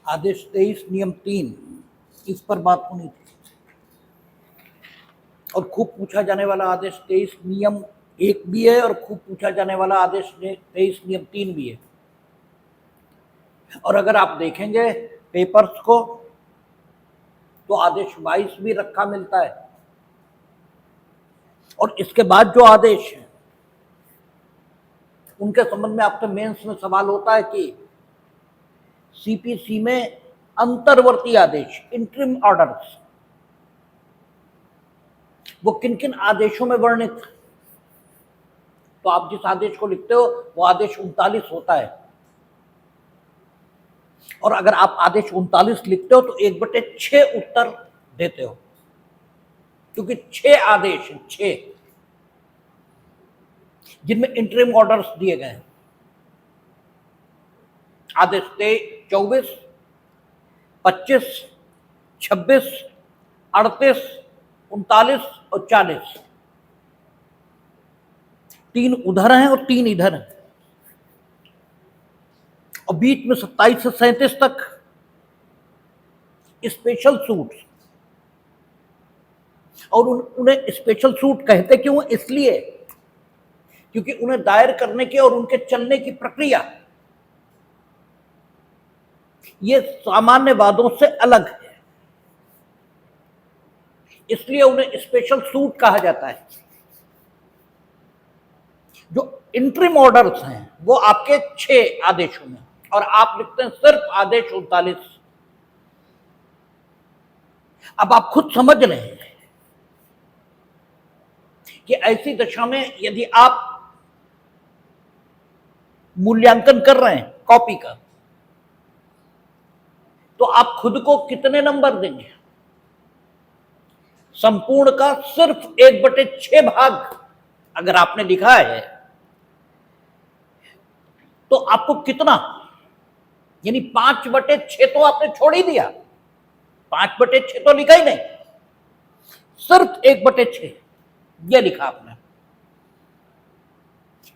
आदेश 23 नियम 3 इस पर बात होनी थी और खूब पूछा जाने वाला आदेश 23 नियम 1 भी है और खूब पूछा जाने वाला आदेश 23 नियम 3 भी है। और अगर आप देखेंगे पेपर्स को तो आदेश 22 भी रखा मिलता है और इसके बाद जो आदेश है उनके संबंध में आपसे मेंस में सवाल होता है कि सीपीसी में अंतर्वर्ती आदेश इंटरिम ऑर्डर्स वो किन किन आदेशों में वर्णित, तो आप जिस आदेश को लिखते हो वो आदेश 39 होता है और अगर आप आदेश 39 लिखते हो तो 1/6 उत्तर देते हो क्योंकि 6 आदेश हैं, 6 जिनमें इंटरिम ऑर्डर्स दिए गए हैं। आदेश 24, 25, 26, 38, 39 और 40, 3 उधर हैं और 3 इधर हैं और बीच में 27 से 37 तक स्पेशल सूट। और उन्हें स्पेशल सूट कहते क्यों? इसलिए क्योंकि उन्हें दायर करने की और उनके चलने की प्रक्रिया ये सामान्य वादों से अलग है, इसलिए उन्हें स्पेशल सूट कहा जाता है। जो इंटरिम ऑर्डर्स हैं वो आपके 6 आदेशों में और आप लिखते हैं सिर्फ आदेश 39। अब आप खुद समझ रहे हैं कि ऐसी दशा में यदि आप मूल्यांकन कर रहे हैं कॉपी का तो आप खुद को कितने नंबर देंगे? संपूर्ण का सिर्फ 1/6 भाग अगर आपने लिखा है तो आपको कितना, यानी 5/6 तो आपने छोड़ ही दिया, 5/6 तो लिखा ही नहीं, सिर्फ 1/6 यह लिखा आपने।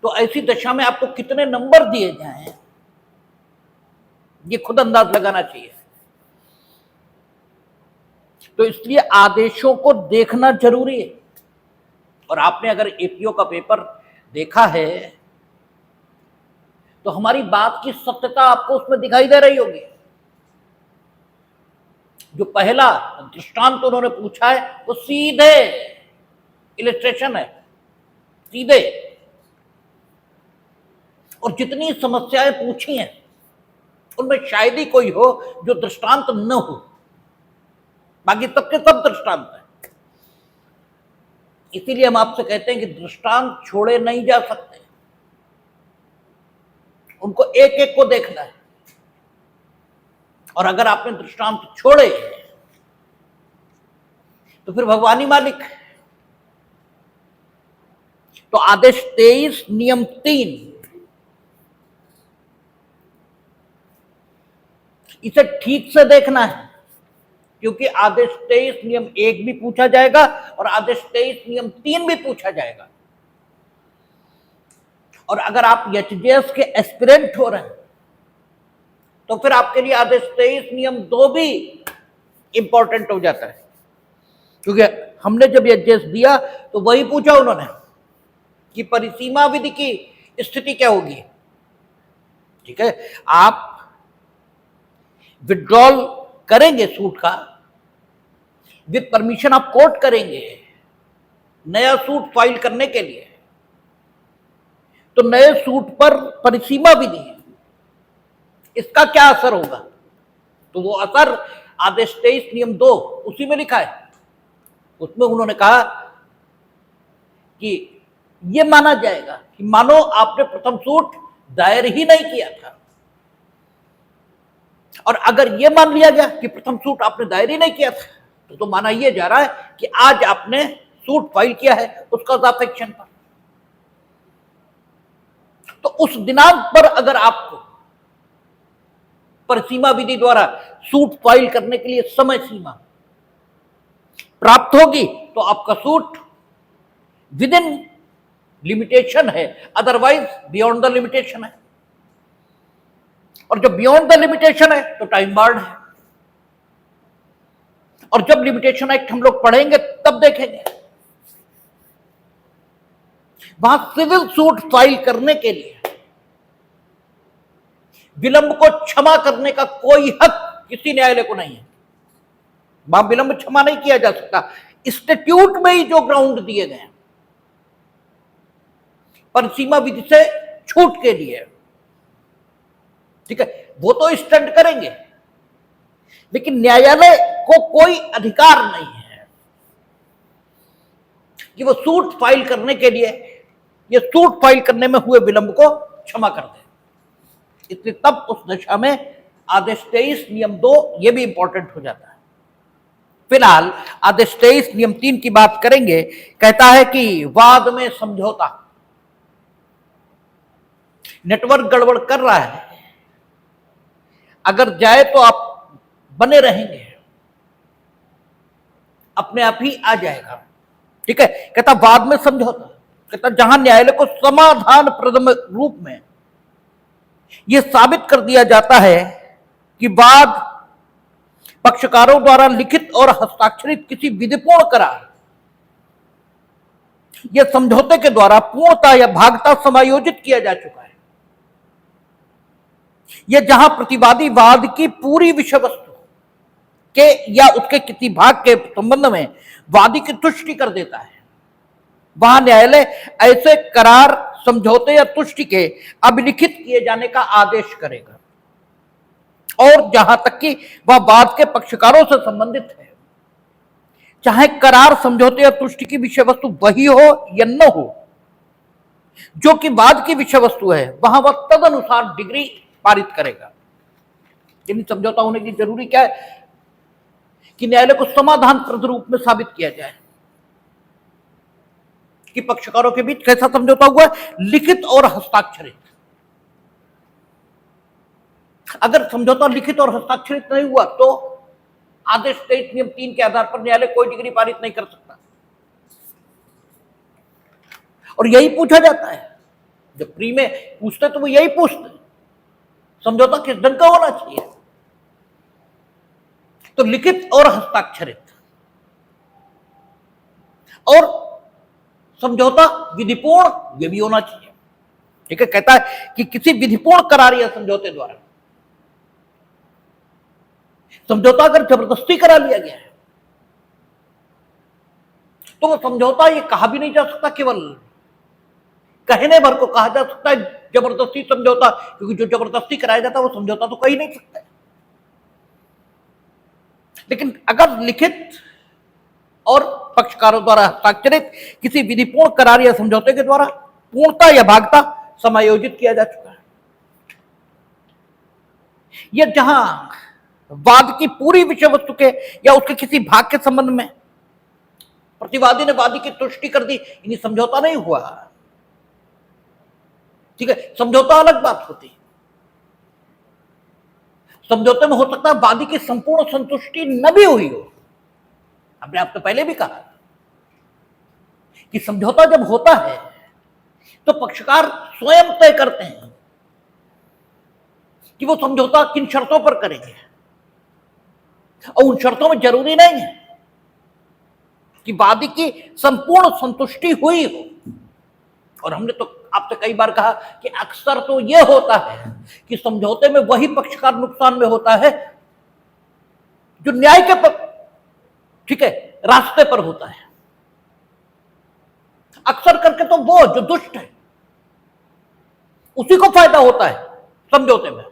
तो ऐसी दशा में आपको कितने नंबर दिए जाएं ये खुद अंदाज लगाना चाहिए। तो इसलिए आदेशों को देखना जरूरी है और आपने अगर एपीओ का पेपर देखा है तो हमारी बात की सत्यता आपको उसमें दिखाई दे रही होगी। जो पहला दृष्टांत उन्होंने पूछा है वो सीधे इलस्ट्रेशन है, सीधे, और जितनी समस्याएं पूछी हैं उनमें शायद ही कोई हो जो दृष्टांत न हो, बाकी सबके सब दृष्टांत है। इसीलिए हम आपसे कहते हैं कि दृष्टांत छोड़े नहीं जा सकते, उनको एक एक को देखना है और अगर आपने दृष्टांत छोड़े तो फिर भगवान ही मालिक। तो आदेश 23 नियम 3 इसे ठीक से देखना है क्योंकि आदेश 23 नियम 1 भी पूछा जाएगा और आदेश 23 नियम 3 भी पूछा जाएगा। और अगर आप एचजेएस के एस्पिरेंट हो रहे हैं तो फिर आपके लिए आदेश 23 नियम 2 भी इंपॉर्टेंट हो जाता है क्योंकि हमने जब एचजेएस दिया तो वही पूछा उन्होंने कि परिसीमा विधि की स्थिति क्या होगी। ठीक है, आप विड्रॉल करेंगे सूट का, विद परमिशन आप कोर्ट करेंगे नया सूट फाइल करने के लिए, तो नए सूट पर परिसीमा विधि इसका क्या असर होगा? तो वो असर आदेश 23 नियम 2 उसी में लिखा है। उसमें उन्होंने कहा कि ये माना जाएगा कि मानो आपने प्रथम सूट दायर ही नहीं किया था, और अगर ये मान लिया गया कि प्रथम सूट आपने दायर ही नहीं किया था तो माना यह जा रहा है कि आज आपने सूट फाइल किया है उसका अफेक्शन पर, तो उस दिनांक पर अगर आपको परिसीमा विधि द्वारा सूट फाइल करने के लिए समय सीमा प्राप्त होगी तो आपका सूट विद इन लिमिटेशन है, अदरवाइज बियॉन्ड द लिमिटेशन है। और जब बियॉन्ड द लिमिटेशन है तो टाइम बार्ड है। और जब लिमिटेशन एक्ट हम लोग पढ़ेंगे तब देखेंगे, वहां सिविल सूट फाइल करने के लिए विलंब को क्षमा करने का कोई हक किसी न्यायालय को नहीं है। वहां विलंब क्षमा नहीं किया जा सकता। स्टैट्यूट में ही जो ग्राउंड दिए गए हैं परिसीमा विधि से छूट के लिए, ठीक है, वो तो स्टैंड करेंगे, लेकिन न्यायालय को कोई अधिकार नहीं है कि वो सूट फाइल करने के लिए या सूट फाइल करने में हुए विलंब को क्षमा कर दे। इसलिए तब उस दशा में आदेश 23 नियम 2 ये भी इंपॉर्टेंट हो जाता है। फिलहाल आदेश 23 नियम 3 की बात करेंगे। कहता है कि वाद में समझौता, नेटवर्क गड़बड़ कर रहा है, अगर जाए तो आप बने रहेंगे, अपने आप ही आ जाएगा, ठीक है। कहता वाद में समझौता, कहता जहां न्यायालय को समाधान प्रदम रूप में यह साबित कर दिया जाता है कि वाद पक्षकारों द्वारा लिखित और हस्ताक्षरित किसी विधिपूर्ण करार या समझौते के द्वारा पूर्णता या भागता समायोजित किया जा चुका है, यह जहां प्रतिवादी वाद की पूरी विषय वस्तु के या उसके किसी भाग के संबंध में वादी की तुष्टि कर देता है, वहां न्यायालय ऐसे करार, समझौते या तुष्टि के अभिलिखित किए जाने का आदेश करेगा। और जहां तक कि वह वाद के पक्षकारों से संबंधित है, चाहे करार, समझौते या तुष्टि की विषय वस्तु वही हो या न हो जो कि वाद की विषय वस्तु है, वहां वह तदनुसार डिग्री पारित करेगा। लेकिन समझौता होने की जरूरी क्या है कि न्यायालय को समाधान प्रद रूप में साबित किया जाए कि पक्षकारों के बीच कैसा समझौता हुआ है, लिखित और हस्ताक्षरित। अगर समझौता लिखित और हस्ताक्षरित नहीं हुआ तो आदेश 23 नियम 3 के आधार पर न्यायालय कोई डिग्री पारित नहीं कर सकता। और यही पूछा जाता है, जब प्री में पूछते तो वो यही पूछते समझौता किस ढंग का होना चाहिए, तो लिखित और हस्ताक्षरित। और समझौता विधिपूर्ण ये भी होना चाहिए, ठीक है। कहता है कि किसी विधिपूर्ण करार या समझौते द्वारा, समझौता अगर जबरदस्ती करा लिया गया है तो वो समझौता ये कहा भी नहीं जा सकता, केवल कहने भर को कहा जा सकता है जबरदस्ती समझौता, क्योंकि जो जबरदस्ती कराया जाता है वो समझौता तो कह ही नहीं सकता। लेकिन अगर लिखित और पक्षकारों द्वारा हस्ताक्षरित किसी विधिपूर्ण करार या समझौते के द्वारा पूर्णता या भागता समायोजित किया जा चुका है, यह जहां वाद की पूरी विषय वस्तु के या उसके किसी भाग के संबंध में प्रतिवादी ने वादी की तुष्टि कर दी, इन्हीं समझौता नहीं हुआ, ठीक है। समझौता अलग बात होती है। समझौते में हो सकता है वादी की संपूर्ण संतुष्टि न भी हुई हो। हमने आपको पहले भी कहा कि समझौता जब होता है तो पक्षकार स्वयं तय करते हैं कि वो समझौता किन शर्तों पर करेंगे, और उन शर्तों में जरूरी नहीं है कि वादी की संपूर्ण संतुष्टि हुई हो। और हमने तो आपसे कई बार कहा कि अक्सर तो यह होता है कि समझौते में वही पक्षकार नुकसान में होता है जो न्याय के ठीक है रास्ते पर होता है। अक्सर करके तो वो जो दुष्ट है उसी को फायदा होता है समझौते में।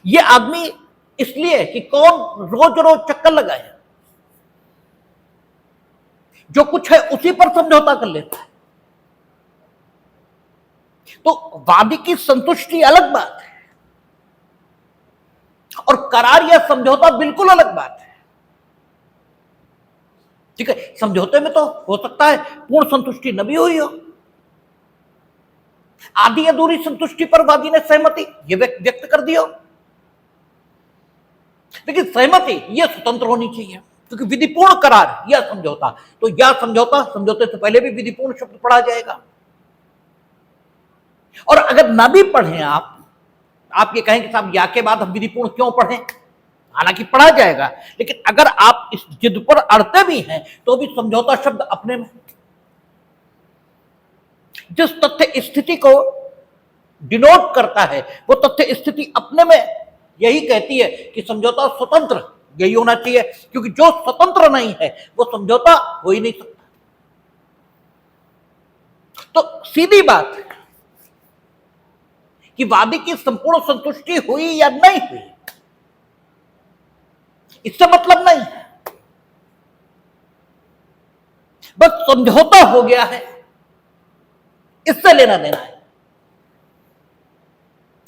ये आदमी इसलिए कि कौन रोज रोज चक्कर लगाए, जो कुछ है उसी पर समझौता कर लेता है। तो वादी की संतुष्टि अलग बात है और करार या समझौता बिल्कुल अलग बात है, ठीक है। समझौते में तो हो सकता है पूर्ण संतुष्टि न भी हुई हो, आधी अधूरी संतुष्टि पर वादी ने सहमति ये व्यक्त कर दिया, लेकिन सहमति यह स्वतंत्र होनी चाहिए, क्योंकि विधिपूर्ण करार या समझौता, तो या समझौता, समझौते से पहले भी विधिपूर्ण शब्द पढ़ा जाएगा। और अगर ना भी पढ़ें आप ये कहें कि साहब या के बाद हम विधिपूर्ण क्यों पढ़ें, हालांकि पढ़ा जाएगा, लेकिन अगर आप इस जिद पर अड़ते भी हैं तो भी समझौता शब्द अपने में जिस तथ्य स्थिति को डिनोट करता है वो तथ्य स्थिति अपने में यही कहती है कि समझौता स्वतंत्र यही होना चाहिए, क्योंकि जो स्वतंत्र नहीं है वो समझौता हो ही नहीं सकता। तो सीधी बात है कि वादी की संपूर्ण संतुष्टि हुई या नहीं हुई इससे मतलब नहीं है, बस समझौता हो गया है इससे लेना देना है।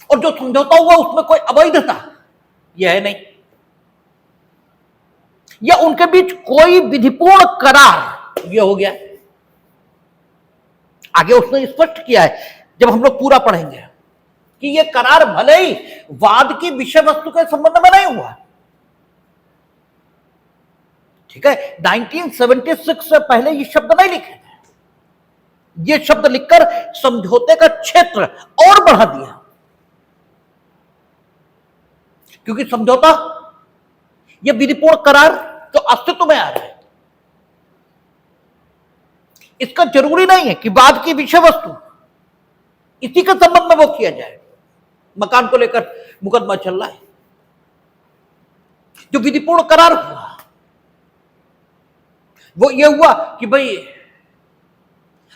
और जो समझौता हुआ उसमें कोई अवैधता यह है नहीं, या उनके बीच कोई विधिपूर्ण करार यह हो गया। आगे उसने स्पष्ट किया है जब हम लोग पूरा पढ़ेंगे कि यह करार भले ही वाद की विषय वस्तु के संबंध में नहीं हुआ, ठीक है, 1976 से पहले ये शब्द नहीं लिखे थे, ये शब्द लिखकर समझौते का क्षेत्र और बढ़ा दिया, क्योंकि समझौता यह विधिपूर्ण करार जो अस्तित्व में आ रहा है इसका जरूरी नहीं है कि वाद की विषय वस्तु इसी के संबंध में वो किया जाए। मकान को लेकर मुकदमा चल रहा है, जो विधिपूर्ण करार हुआ वो ये हुआ कि भाई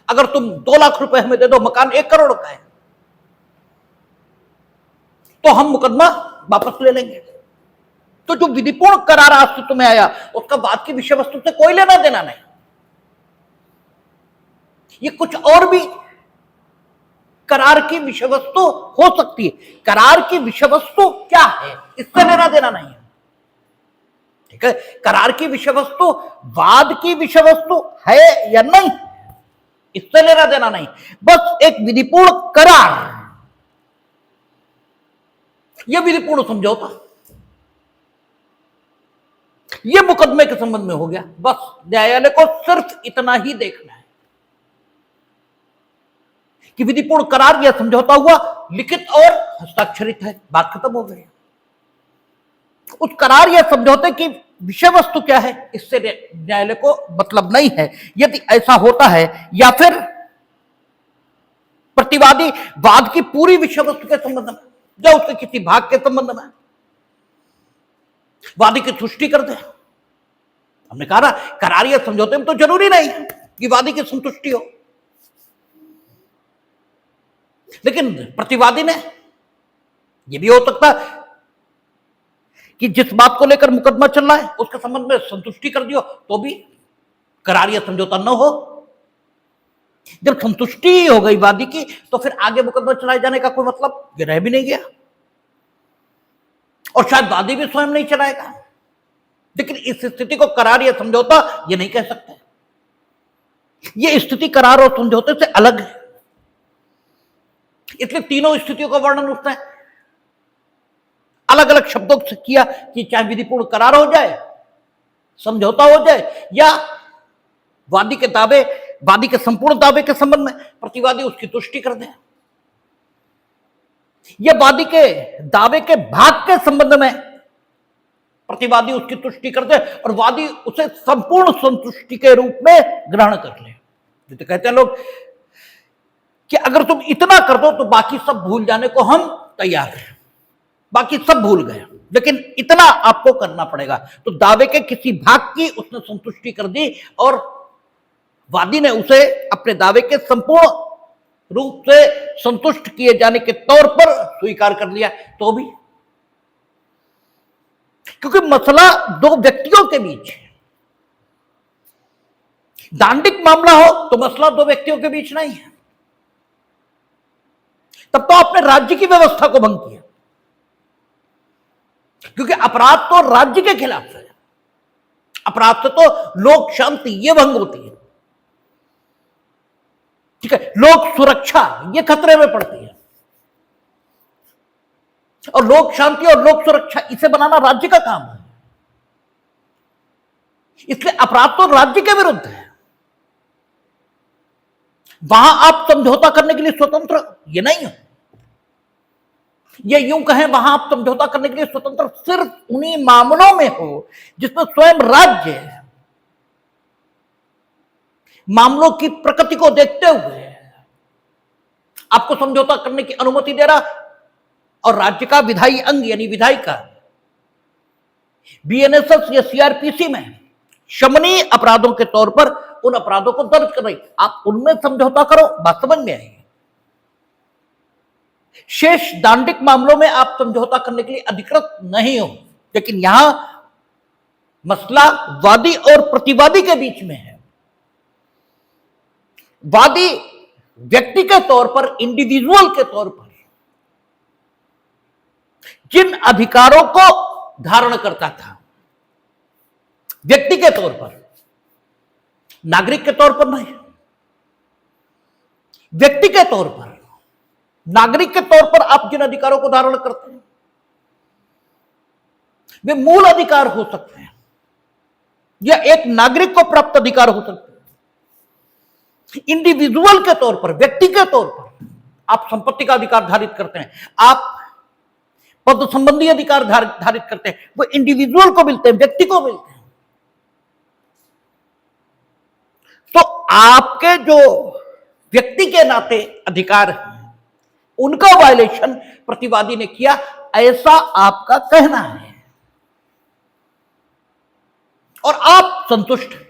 अगर तुम 2 लाख रुपए हमें दे दो, मकान 1 करोड़ का है, तो हम मुकदमा वापस ले लेंगे। तो जो विधिपूर्ण करार अस्तित्व में आया उसका वाद की विषय वस्तु से कोई लेना देना नहीं। ये कुछ और भी करार की विषय वस्तु हो सकती है, करार की विषय वस्तु क्या है इससे लेना देना नहीं है, ठीक है। करार की विषय वस्तु वाद की विषय वस्तु है या नहीं इससे लेना देना नहीं, बस एक विधिपूर्ण करार, यह विधिपूर्ण समझौता यह मुकदमे के संबंध में हो गया। बस न्यायालय को सिर्फ इतना ही देखना है कि विधिपूर्ण करार या समझौता हुआ, लिखित और हस्ताक्षरित है, बात खत्म हो गई। उस करार या समझौते की विषय वस्तु क्या है इससे न्यायालय को मतलब नहीं है। यदि ऐसा होता है या फिर प्रतिवादी वाद की पूरी विषय वस्तु के संबंध में या उसके किसी भाग के संबंध में वादी की तुष्टि कर दे, हमने कहा ना करार या समझौते में तो जरूरी नहीं है कि वादी की संतुष्टि हो, लेकिन प्रतिवादी ने यह भी हो सकता कि जिस बात को लेकर मुकदमा चल रहा है उसके संबंध में संतुष्टि कर दियो तो भी करार या समझौता न हो। जब संतुष्टि हो गई वादी की तो फिर आगे मुकदमा चलाए जाने का कोई मतलब रह भी नहीं गया, और शायद वादी भी स्वयं नहीं चलाएगा। लेकिन इस स्थिति को करार या समझौता ये नहीं कह सकते, ये स्थिति करार और समझौते से अलग है। इसलिए तीनों स्थितियों का वर्णन उसने अलग अलग शब्दों से किया कि चाहे विधिपूर्ण करार हो जाए, समझौता हो जाए, या वादी के दावे, वादी के संपूर्ण दावे के संबंध में प्रतिवादी उसकी तुष्टि कर दे, या वादी के दावे के भाग के संबंध में प्रतिवादी उसकी तुष्टि कर दे और वादी उसे संपूर्ण संतुष्टि के रूप में ग्रहण कर ले। तो कहते हैं लोग कि अगर तुम इतना कर दो तो बाकी सब भूल जाने को हम तैयार हैं, बाकी सब भूल गए, लेकिन इतना आपको करना पड़ेगा। तो दावे के किसी भाग की उसने संतुष्टि कर दी और वादी ने उसे अपने दावे के संपूर्ण रूप से संतुष्ट किए जाने के तौर पर स्वीकार कर लिया, तो भी क्योंकि मसला दो व्यक्तियों के बीच है, दांडिक मामला हो तो मसला दो व्यक्तियों के बीच नहीं है, तब तो आपने राज्य की व्यवस्था को भंग किया, क्योंकि अपराध तो राज्य के खिलाफ है, अपराध से तो लोक शांति ये भंग होती है, ठीक है, लोक सुरक्षा ये खतरे में पड़ती है, और लोक शांति और लोक सुरक्षा इसे बनाना राज्य का काम है। इसलिए अपराध तो राज्य के विरुद्ध है, वहां आप समझौता करने के लिए स्वतंत्र ये नहीं हो, ये यूं कहें वहां आप समझौता करने के लिए स्वतंत्र सिर्फ उन्हीं मामलों में हो जिसमें स्वयं राज्य मामलों की प्रकृति को देखते हुए आपको समझौता करने की अनुमति दे रहा, और राज्य का विधायी अंग यानी विधायिका बीएनएसएस या सीआरपीसी में शमनीय अपराधों के तौर पर उन अपराधों को दर्ज कर रही, आप उनमें समझौता करो, बात समझ में आएगी। शेष दांडिक मामलों में आप समझौता करने के लिए अधिकृत नहीं हो, लेकिन यहां मसला वादी और प्रतिवादी के बीच में है। वादी व्यक्ति के तौर पर, इंडिविजुअल के तौर पर जिन अधिकारों को धारण करता था, व्यक्ति के तौर पर, नागरिक के तौर पर नहीं, व्यक्ति के तौर पर, नागरिक के तौर पर आप जिन अधिकारों को धारण करते हैं वे मूल अधिकार हो सकते हैं या एक नागरिक को प्राप्त अधिकार हो सकते हैं। इंडिविजुअल के तौर पर, व्यक्ति के तौर पर आप संपत्ति का अधिकार धारित करते हैं, आप पद संबंधी अधिकार धारित करते हैं, वो इंडिविजुअल को मिलते हैं, व्यक्ति को मिलते हैं। तो आपके जो व्यक्ति के नाते अधिकार हैं उनका वायलेशन प्रतिवादी ने किया, ऐसा आपका कहना है और आप संतुष्ट हैं।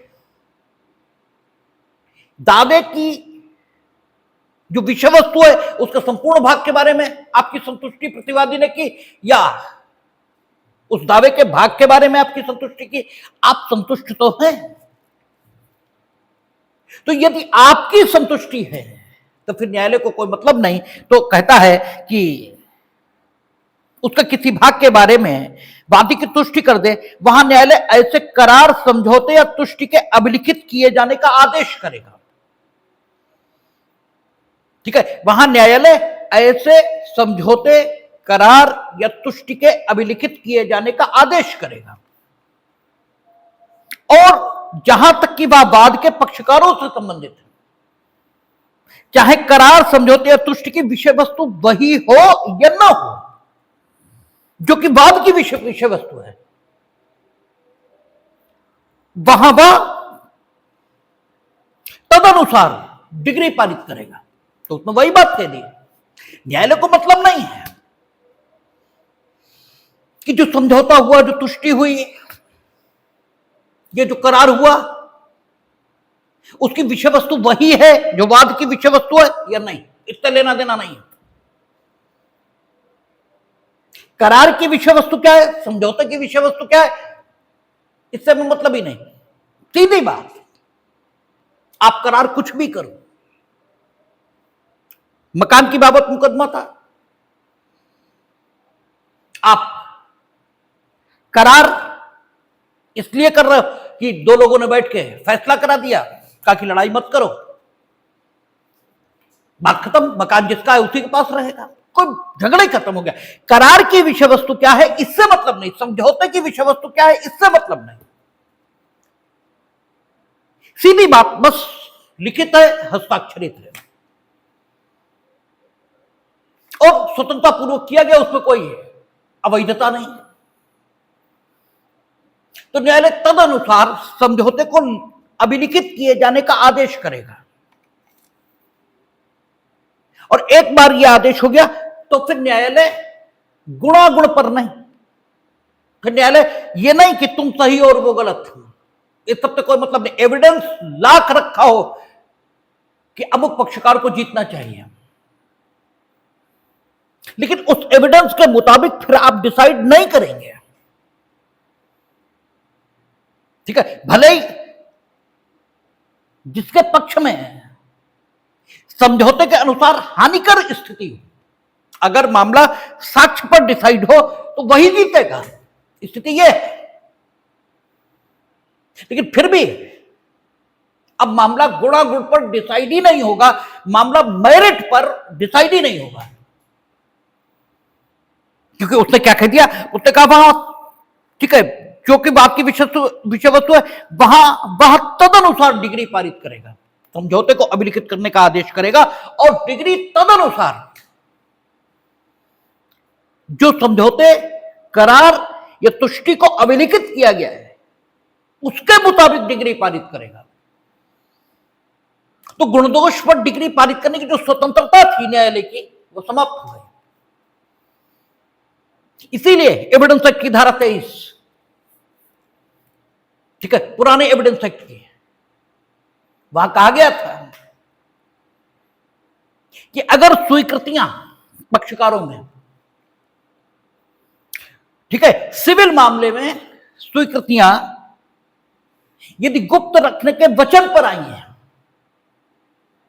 दावे की जो विषय वस्तु है उसके संपूर्ण भाग के बारे में आपकी संतुष्टि प्रतिवादी ने की, या उस दावे के भाग के बारे में आपकी संतुष्टि की? आप संतुष्ट तो हैं। तो यदि आपकी संतुष्टि है तो फिर न्यायालय को कोई मतलब नहीं, तो कहता है कि उसका किसी भाग के बारे में वादी की तुष्टि कर दे, वहां न्यायालय ऐसे करार, समझौते या तुष्टि के अभिलिखित किए जाने का आदेश करेगा। ठीक है, वहां न्यायालय ऐसे समझौते, करार या तुष्टि के अभिलिखित किए जाने का आदेश करेगा, और जहां तक कि वह वाद के पक्षकारों से संबंधित है, चाहे करार, समझौते या तुष्टि की विषय वस्तु वही हो या न हो जो कि वाद की विषय वस्तु है, वहां वह तदनुसार डिग्री पारित करेगा। तो उसमें वही बात कह दी, न्यायालय को मतलब नहीं है कि जो समझौता हुआ, जो तुष्टि हुई, ये जो करार हुआ, उसकी विषय वस्तु वही है जो वाद की विषय वस्तु है या नहीं, इससे लेना देना नहीं है। करार की विषय वस्तु क्या है, समझौते की विषय वस्तु क्या है, इससे हमें मतलब ही नहीं। सीधी बात, आप करार कुछ भी करो। मकान की बाबत मुकदमा था, आप करार इसलिए कर रहे हो कि दो लोगों ने बैठ के फैसला करा दिया, कहा कि लड़ाई मत करो, बात खत्म, मकान जिसका है उसी के पास रहेगा, कोई झगड़ा ही खत्म हो गया। करार की विषय वस्तु क्या है इससे मतलब नहीं, समझौते की विषय वस्तु क्या है इससे मतलब नहीं। सीधी बात, बस लिखित है, हस्ताक्षरित है और स्वतंत्रता पूर्वक किया गया, उसमें कोई अवैधता नहीं। तो न्यायालय तदनुसार समझौते को अभिलिखित किए जाने का आदेश करेगा, और एक बार यह आदेश हो गया तो फिर न्यायालय गुणागुण पर नहीं, फिर न्यायालय ये नहीं कि तुम सही और वो गलत, इस सब से कोई मतलब नहीं। एविडेंस लाख रखा हो कि अमुक पक्षकार को जीतना चाहिए, लेकिन उस एविडेंस के मुताबिक फिर आप डिसाइड नहीं करेंगे। ठीक है, भले ही जिसके पक्ष में समझौते के अनुसार हानिकर स्थिति हो, अगर मामला साक्ष्य पर डिसाइड हो तो वही जीतेगा, स्थिति यह है। लेकिन फिर भी अब मामला गुणागुण पर डिसाइड ही नहीं होगा, मामला मेरिट पर डिसाइड ही नहीं होगा, क्योंकि उसने क्या कह दिया, उसने कहा वहां ठीक है जो कि बात की विषय वस्तु है, वहां तदनुसार डिग्री पारित करेगा, समझौते को अभिलिखित करने का आदेश करेगा और डिग्री तदनुसार जो समझौते, करार या तुष्टि को अभिलिखित किया गया है उसके मुताबिक डिग्री पारित करेगा। तो गुणदोष पर डिग्री पारित करने की जो स्वतंत्रता थी न्यायालय की वो समाप्त हो गई। इसीलिए एविडेंस एक्ट की धारा 23, ठीक है, पुराने एविडेंस एक्ट की, वहां कहा गया था कि अगर स्वीकृतियां पक्षकारों में, ठीक है, सिविल मामले में स्वीकृतियां यदि गुप्त रखने के वचन पर आई हैं,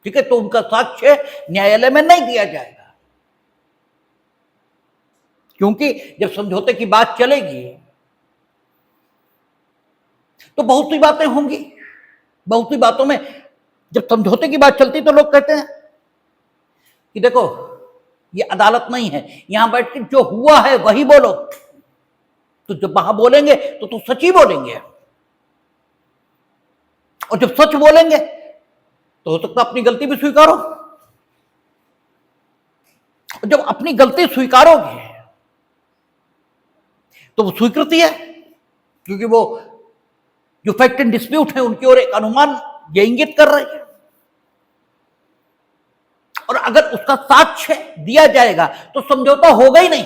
ठीक है, तो उनका साक्ष्य न्यायालय में नहीं दिया जाएगा, क्योंकि जब समझौते की बात चलेगी तो बहुत सी बातें होंगी। बहुत सी बातों में जब समझौते की बात चलती तो लोग कहते हैं कि देखो ये अदालत नहीं है, यहां बैठ के जो हुआ है वही बोलो। तो जब वहां बोलेंगे तो सच ही बोलेंगे, और जब सच बोलेंगे तो हो सकता अपनी गलती भी स्वीकारो। और जब अपनी गलती स्वीकारोगे तो वो स्वीकृति है, क्योंकि वो जो फैक्ट इन डिस्प्यूट है उनकी ओर एक अनुमान ये इंगित कर रही है। और अगर उसका साक्ष्य दिया जाएगा तो समझौता होगा ही नहीं,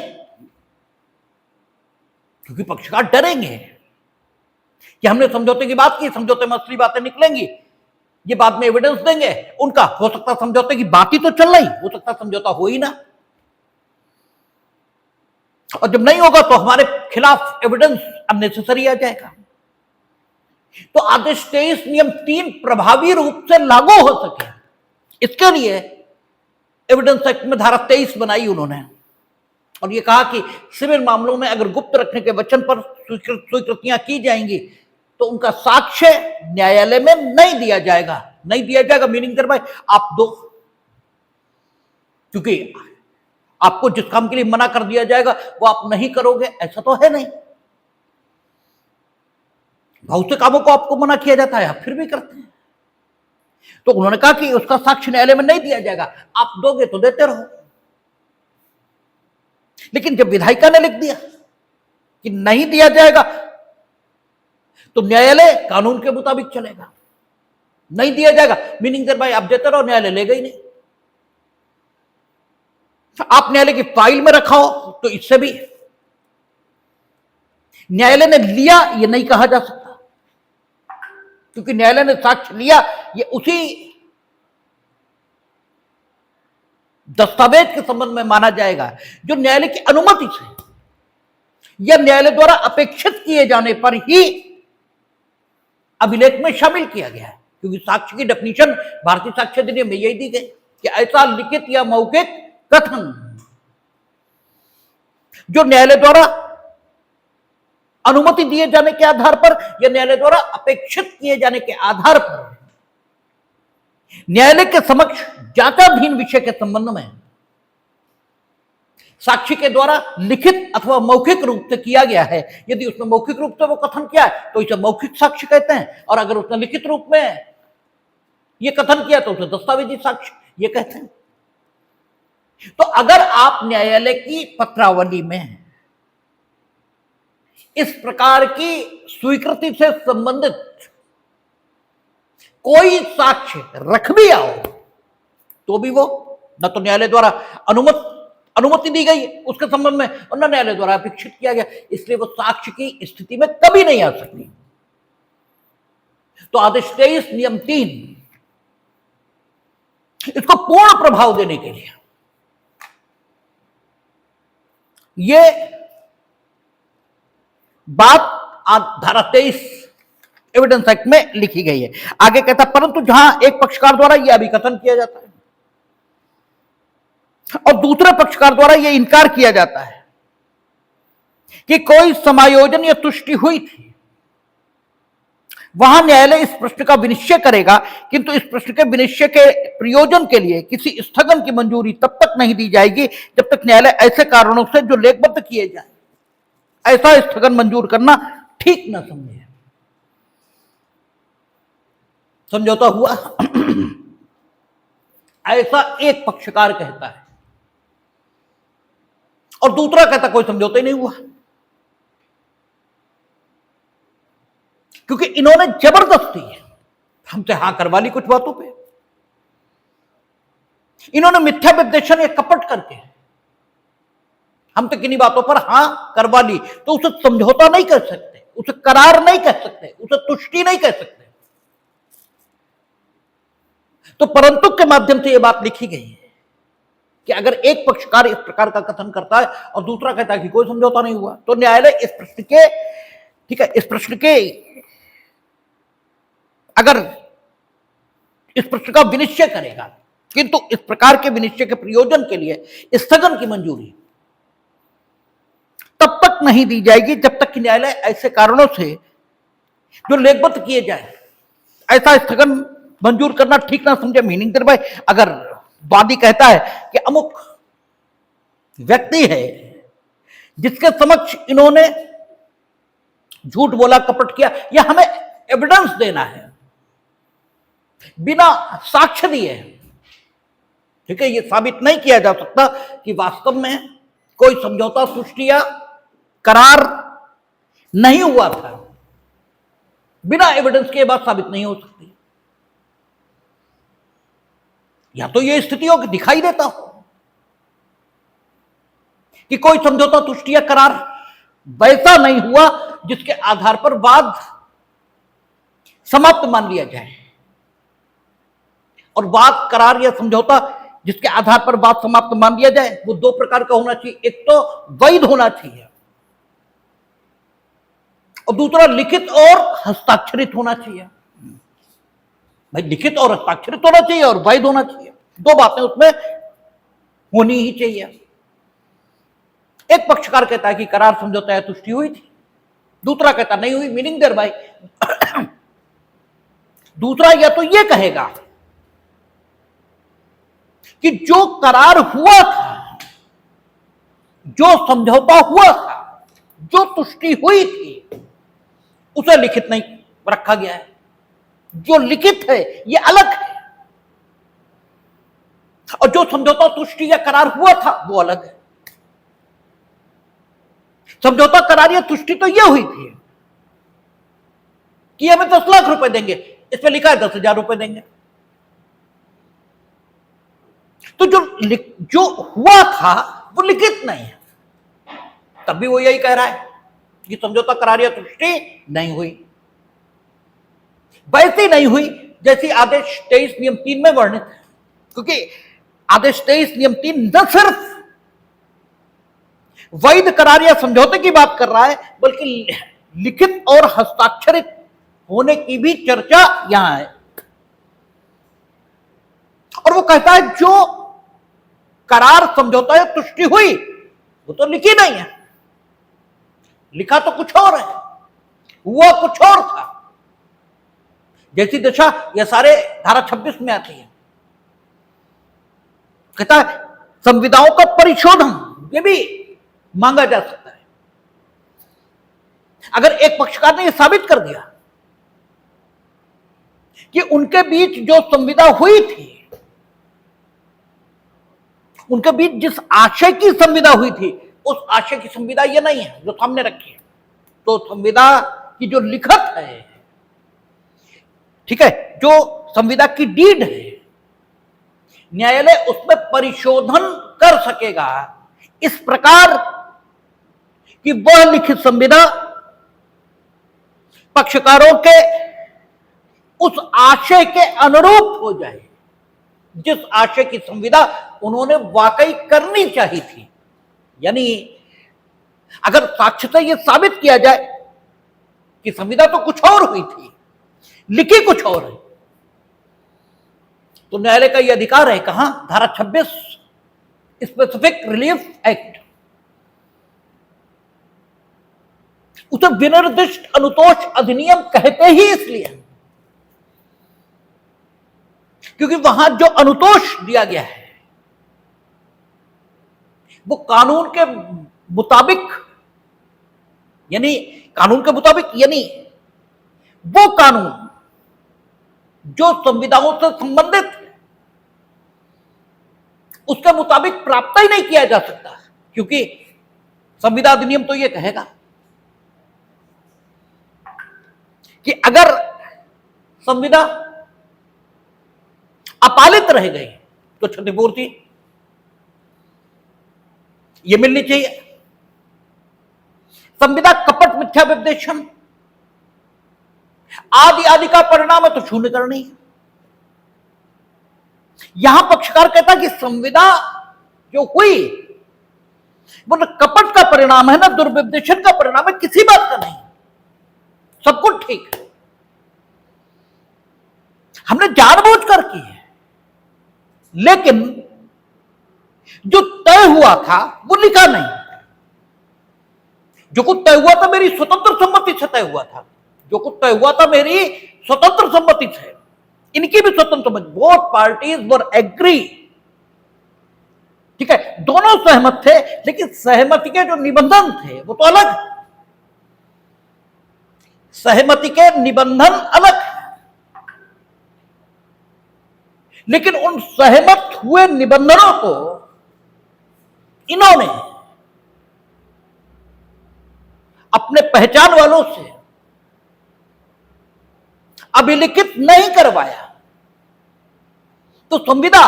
क्योंकि पक्षकार डरेंगे कि हमने समझौते की बात की, समझौते में असली बातें निकलेंगी, ये बाद में एविडेंस देंगे उनका, हो सकता समझौते की बात ही तो चल रही, हो सकता समझौता हो ही ना। और जब नहीं होगा तो हमारे खिलाफ एविडेंस अननेसेसरी आ जाएगा। तो आदेश 23 नियम 3 प्रभावी रूप से लागू हो सके, इसके लिए एविडेंस एक्ट में धारा 23 बनाई उन्होंने, और ये कहा कि सिविल मामलों में अगर गुप्त रखने के वचन पर स्वीकृतियां की जाएंगी तो उनका साक्ष्य न्यायालय में नहीं दिया जाएगा। नहीं दिया जाएगा मीनिंग भाई आप दो, क्योंकि आपको जिस काम के लिए मना कर दिया जाएगा वो आप नहीं करोगे, ऐसा तो है नहीं। बहुत से कामों को आपको मना किया जाता है, आप फिर भी करते हैं। तो उन्होंने कहा कि उसका साक्ष्य न्यायालय में नहीं दिया जाएगा, आप दोगे तो देते रहो। लेकिन जब विधायिका ने लिख दिया कि नहीं दिया जाएगा तो न्यायालय कानून के मुताबिक चलेगा। नहीं दिया जाएगा मीनिंग भाई आप देते रहो, न्यायालय लेगा ही नहीं। आप न्यायालय की फाइल में रखा हो तो इससे भी न्यायालय ने लिया ये नहीं कहा जा सकता, क्योंकि न्यायालय ने साक्ष्य लिया ये उसी दस्तावेज के संबंध में माना जाएगा जो न्यायालय की अनुमति से या न्यायालय द्वारा अपेक्षित किए जाने पर ही अभिलेख में शामिल किया गया है। क्योंकि साक्ष्य की डेफिनेशन भारतीय साक्ष्य अधिनियम में यही दी गई कि ऐसा लिखित या मौखिक कथन जो न्यायालय द्वारा अनुमति दिए जाने के आधार पर या न्यायालय द्वारा अपेक्षित किए जाने के आधार पर न्यायालय के समक्ष जांचाधीन विषय के संबंध में साक्षी के द्वारा लिखित अथवा मौखिक रूप से किया गया है। यदि उसने मौखिक रूप से वो कथन किया है तो इसे मौखिक साक्ष्य कहते हैं, और अगर उसने लिखित रूप में ये कथन किया तो उसे दस्तावेजी साक्ष्य ये कहते हैं। तो अगर आप न्यायालय की पत्रावली में इस प्रकार की स्वीकृति से संबंधित कोई साक्ष्य रख भी आओ तो भी वो न तो न्यायालय द्वारा अनुमति दी गई उसके संबंध में और न न्यायालय द्वारा अपेक्षित किया गया, इसलिए वो साक्ष्य की स्थिति में कभी नहीं आ सकती। तो आदेश 23 नियम 3 इसको पूर्ण प्रभाव देने के लिए ये बात धारा 23 एविडेंस एक्ट में लिखी गई है। आगे कहता परंतु जहां एक पक्षकार द्वारा यह अभिकथन किया जाता है और दूसरे पक्षकार द्वारा यह इनकार किया जाता है कि कोई समायोजन या तुष्टि हुई थी, वहां न्यायालय इस प्रश्न का विनिश्चय करेगा, किंतु इस प्रश्न के विनिश्चय के प्रयोजन के लिए किसी स्थगन की मंजूरी तब तक नहीं दी जाएगी जब तक न्यायालय ऐसे कारणों से जो लेखबद्ध किए जाए ऐसा स्थगन मंजूर करना ठीक न समझे। समझौता हुआ ऐसा एक पक्षकार कहता है और दूसरा कहता कोई समझौता ही नहीं हुआ, क्योंकि इन्होंने जबरदस्ती हमसे हां करवा ली कुछ बातों पे, इन्होंने मिथ्या विद्वेषण या कपट करके हमसे किन्हीं बातों पर हां करवा ली, तो उसे समझौता नहीं कह सकते, उसे करार नहीं कह सकते, उसे तुष्टि नहीं कह सकते। तो परंतु के माध्यम से यह बात लिखी गई है कि अगर एक पक्षकार इस प्रकार का कथन करता है और दूसरा कहता है कि कोई समझौता नहीं हुआ, तो न्यायालय इस प्रश्न के, ठीक है, इस प्रश्न के, अगर इस प्रश्न का विनिश्चय करेगा, किंतु इस प्रकार के विनिश्चय के प्रयोजन के लिए स्थगन की मंजूरी तब तक नहीं दी जाएगी जब तक कि न्यायालय ऐसे कारणों से जो लेखबद्ध किए जाए, ऐसा स्थगन मंजूर करना ठीक ना समझे। मीनिंग भाई, अगर वादी कहता है कि अमुक व्यक्ति है जिसके समक्ष इन्होंने झूठ बोला, कपट किया, या हमें एविडेंस देना है बिना साक्ष्य दिए, ठीक है, यह साबित नहीं किया जा सकता कि वास्तव में कोई समझौता, सृष्टि या करार नहीं हुआ था, बिना एविडेंस के बात साबित नहीं हो सकती। या तो यह स्थितियों की दिखाई देता हो कि कोई समझौता, तुष्टि या करार वैसा नहीं हुआ जिसके आधार पर वाद समाप्त मान लिया जाए, और वाद, करार या समझौता जिसके आधार पर वाद समाप्त मान लिया जाए वो दो प्रकार का होना चाहिए। एक तो वैध होना चाहिए और दूसरा लिखित और हस्ताक्षरित होना चाहिए। भाई लिखित और हस्ताक्षरित होना चाहिए और वैध होना चाहिए, दो बातें उसमें होनी ही चाहिए। एक पक्षकार कहता है कि करार, समझौता या तुष्टि हुई थी, दूसरा कहता नहीं हुई। मीनिंग देयर भाई, दूसरा या तो यह कहेगा कि जो करार हुआ था, जो समझौता हुआ था, जो तुष्टि हुई थी, उसे लिखित नहीं रखा गया है, जो लिखित है यह अलग है, और जो समझौता, तुष्टि या करार हुआ था वो अलग है। समझौता, करार या तुष्टि तो यह हुई थी कि हमें 10 लाख रुपए देंगे, इसमें लिखा है 10,000 रुपए देंगे। तो जो हुआ था वो लिखित नहीं है, तब भी वो यही कह रहा है कि समझौता, करार या तुष्टि नहीं हुई। वैसी नहीं हुई जैसी आदेश 23 नियम 3 में वर्णित है, क्योंकि आदेश 23 नियम 3 न सिर्फ वैध करार या समझौते की बात कर रहा है, बल्कि लिखित और हस्ताक्षरित होने की भी चर्चा यहां है। और वो कहता है जो करार, समझौता या तुष्टि हुई वो तो लिखी नहीं है, लिखा तो कुछ और है, हुआ कुछ और था। जैसी दशा यह सारे धारा 26 में आती है। कहता है संविदाओं का परिशोधन ये भी मांगा जा सकता है। अगर एक पक्षकार ने यह साबित कर दिया कि उनके बीच जो संविदा हुई थी, उनके बीच जिस आशय की संविदा हुई थी, उस आशय की संविदा ये नहीं है जो सामने रखी है, तो संविदा की जो लिखत है, ठीक है, जो संविदा की डीड है, न्यायालय उसमें परिशोधन कर सकेगा इस प्रकार कि वह लिखित संविदा पक्षकारों के उस आशय के अनुरूप हो जाए जिस आशय की संविदा उन्होंने वाकई करनी चाहिए थी। यानी अगर साक्ष्य से यह साबित किया जाए कि संविदा तो कुछ और हुई थी, लिखी कुछ और है, तो न्यायालय का यह अधिकार है। कहां? धारा 26 स्पेसिफिक रिलीफ एक्ट। उसे विनिर्दिष्ट अनुतोष अधिनियम कहते ही इसलिए क्योंकि वहां जो अनुतोष दिया गया है वो कानून के मुताबिक, यानी कानून के मुताबिक, यानी वो कानून जो संविधाओं से संबंधित है उसके मुताबिक प्राप्त ही नहीं किया जा सकता, क्योंकि संविदा अधिनियम तो यह कहेगा कि अगर संविदा अपालित रह गई तो क्षतिपूर्ति यह मिलनी चाहिए। संविदा कपट, मिथ्या विद्वेषण आदि आदि का परिणाम है तो शून्य करनी है। यहां पक्षकार कहता कि संविदा जो हुई वो न कपट का परिणाम है, ना दुर्विद्वेषण का परिणाम है, किसी बात का नहीं, सब कुछ ठीक है, हमने जानबूझकर की है। लेकिन जो तय हुआ था वो लिखा नहीं। जो कुछ तय हुआ था मेरी स्वतंत्र सम्मति से तय हुआ था, जो कुछ तय हुआ था मेरी स्वतंत्र सम्मति से, इनकी भी स्वतंत्र सम्मति, बोथ पार्टीज वर एग्री, ठीक है, दोनों सहमत थे, लेकिन सहमति के जो निबंधन थे वो तो अलग, सहमति के निबंधन अलग, लेकिन उन सहमत हुए निबंधनों को इन्होंने अपने पहचान वालों से अभिलिखित नहीं करवाया, तो संविदा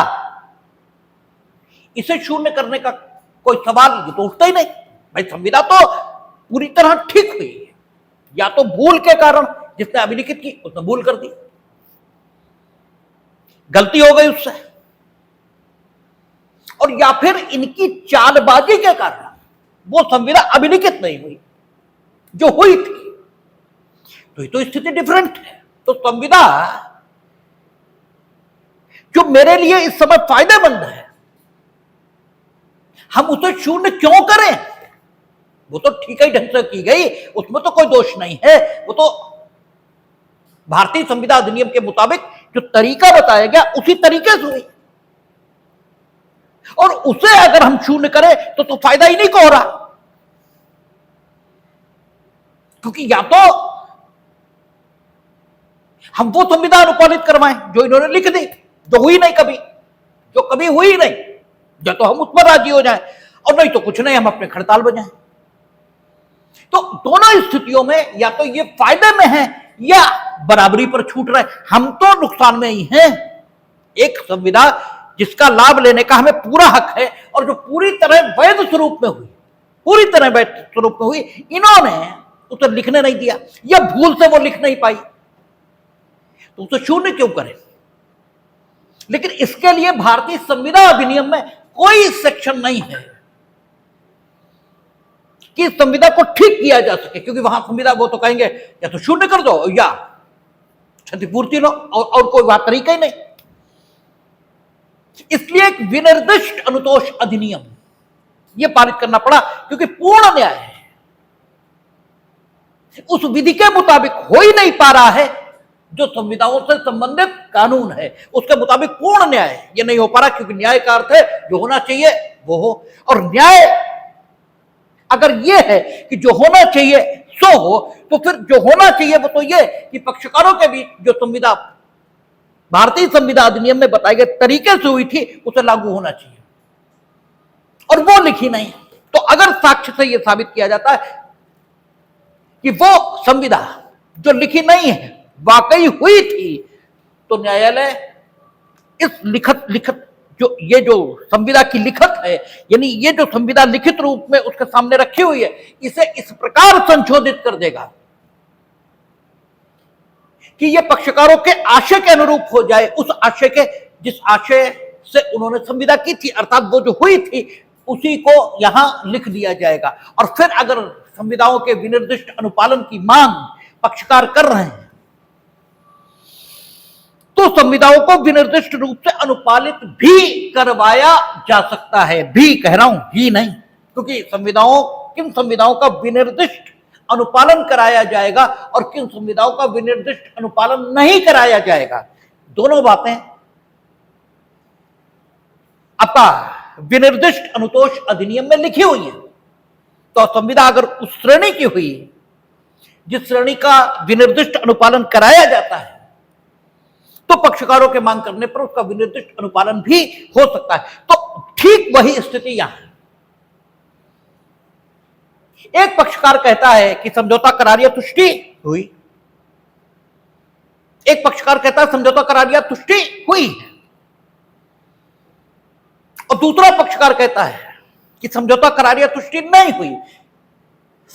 इसे शून्य करने का कोई सवाल तो उठता ही नहीं। भाई संविदा तो पूरी तरह ठीक हुई है, या तो भूल के कारण जिसने अभिलिखित की उसने भूल कर दी, गलती हो गई उससे, और या फिर इनकी चालबाजी के कारण वो संविदा अभिलिखित नहीं हुई जो हुई थी, तो ये तो स्थिति डिफरेंट है। तो संविदा जो मेरे लिए इस समय फायदेमंद है, हम उसे शून्य क्यों करें? वो तो ठीक ही ढंग से की गई, उसमें तो कोई दोष नहीं है, वो तो भारतीय संविदा अधिनियम के मुताबिक जो तरीका बताया गया उसी तरीके से हुई, और उसे अगर हम शून्य करें तो फायदा ही नहीं को हो रहा, क्योंकि या तो हम वो संविदा अनुपालित करवाएं जो इन्होंने लिख दी, जो हुई नहीं कभी, जो कभी हुई नहीं, या तो हम उस पर राजी हो जाएं, और नहीं तो कुछ नहीं, हम अपने खड़ताल बजाएं। तो दोनों स्थितियों में या तो ये फायदे में है या बराबरी पर छूट रहे, हम तो नुकसान में ही हैं। एक संविदा जिसका लाभ लेने का हमें पूरा हक है और जो पूरी तरह वैध स्वरूप में हुई, पूरी तरह वैध स्वरूप में हुई, इन्होंने उसे लिखने नहीं दिया या भूल से वो लिख नहीं पाई, तो उसे शून्य क्यों करें? लेकिन इसके लिए भारतीय संविदा अधिनियम में कोई सेक्शन नहीं है कि संविदा को ठीक किया जा सके, क्योंकि वहां संविदा वो तो कहेंगे या तो शून्य कर दो या क्षतिपूर्ति लो, और कोई बात तरीका ही नहीं। इसलिए एक विनिर्दिष्ट अनुतोष अधिनियम यह पारित करना पड़ा, क्योंकि पूर्ण न्याय उस विधि के मुताबिक हो ही नहीं पा रहा है जो संविधाओं से संबंधित कानून है, उसके मुताबिक पूर्ण न्याय ये नहीं हो पा रहा, क्योंकि न्याय का अर्थ है जो होना चाहिए वो हो, और न्याय अगर ये है कि जो होना चाहिए सो हो, तो फिर जो होना चाहिए वो तो ये कि पक्षकारों के बीच जो संविदा भारतीय संविदा अधिनियम में बताए गए तरीके से हुई थी उसे लागू होना चाहिए, और वो लिखी नहीं। तो अगर साक्ष्य से यह साबित किया जाता है कि वो संविदा जो लिखी नहीं है वाकई हुई थी, तो न्यायालय इस लिखत जो ये जो संविदा की लिखत है, यानी ये जो संविदा लिखित रूप में उसके सामने रखी हुई है, इसे इस प्रकार संशोधित कर देगा कि ये पक्षकारों के आशय के अनुरूप हो जाए, उस आशय के जिस आशय से उन्होंने संविदा की थी, अर्थात वो जो हुई थी उसी को यहां लिख दिया जाएगा। और फिर अगर संविधाओं के विनिर्दिष्ट अनुपालन की मांग पक्षकार कर रहे हैं तो संविधाओं को विनिर्दिष्ट रूप से अनुपालित भी करवाया जा सकता है, भी कह रहा हूं, ही नहीं, क्योंकि किन संविधाओं का विनिर्दिष्ट अनुपालन कराया जाएगा और किन संविधाओं का विनिर्दिष्ट अनुपालन नहीं कराया जाएगा, दोनों बातें आपका विनिर्दिष्ट अनुतोष अधिनियम में लिखी हुई है। तो संविदा अगर उस श्रेणी की हुई जिस श्रेणी का विनिर्दिष्ट अनुपालन कराया जाता है, तो पक्षकारों के मांग करने पर उसका विनिर्दिष्ट अनुपालन भी हो सकता है। तो ठीक वही स्थिति यहां है। एक पक्षकार कहता है कि समझौता करार या तुष्टि हुई, एक पक्षकार कहता है समझौता करार या तुष्टि हुई है, और दूसरा पक्षकार कहता है कि समझौता करार या तुष्टि नहीं हुई।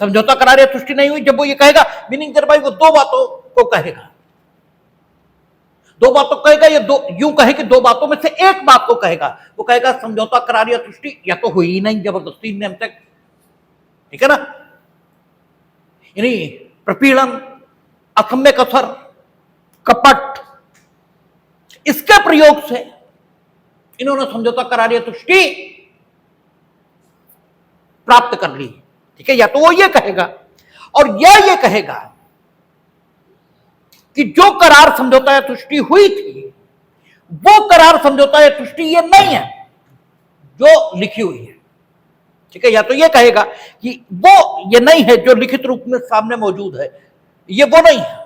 समझौता करार या तुष्टि नहीं हुई जब वो ये कहेगा, मीनिंग भाई वो दो बातों को कहेगा, दो बातों कहेगा, ये दो यूं कहे कि दो बातों में से एक बात को कहेगा। वो कहेगा समझौता करार या तुष्टि या तो हुई ही नहीं जबरदस्ती ने हम तक, ठीक है ना, यानी प्रपीड़न, असम्य कसर, कपट, इसके प्रयोग से इन्होंने समझौता करार या तुष्टि प्राप्त कर ली, ठीक है। या तो वो ये कहेगा, और यह ये कहेगा कि जो करार समझौता या तुष्टि हुई थी वो करार समझौता या तुष्टि ये नहीं है जो लिखी हुई है, ठीक है। या तो ये कहेगा कि वो ये नहीं है जो लिखित रूप में सामने मौजूद है, ये वो नहीं है,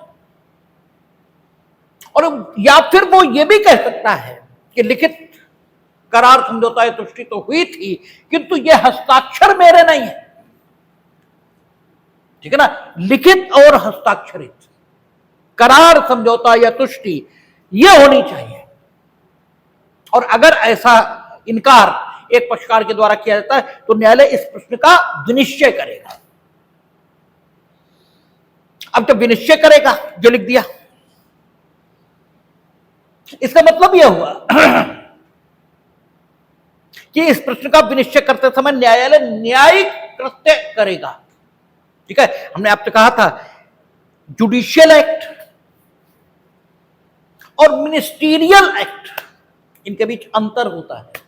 और या फिर वो ये भी कह सकता है कि लिखित करार समझौता या तुष्टि तो हुई थी किंतु ये हस्ताक्षर मेरे नहीं है, ठीक है ना। लिखित और हस्ताक्षरित करार समझौता या तुष्टि ये होनी चाहिए, और अगर ऐसा इनकार एक पक्षकार के द्वारा किया जाता है तो न्यायालय इस प्रश्न का विनिश्चय करेगा। अब जब विनिश्चय करेगा, जो लिख दिया, इसका मतलब यह हुआ कि इस प्रश्न का विनिश्चय करते समय न्यायालय न्यायिक कृत्य करेगा, ठीक है। हमने आपसे कहा था जुडिशियल एक्ट और मिनिस्टीरियल एक्ट, इनके बीच अंतर होता है।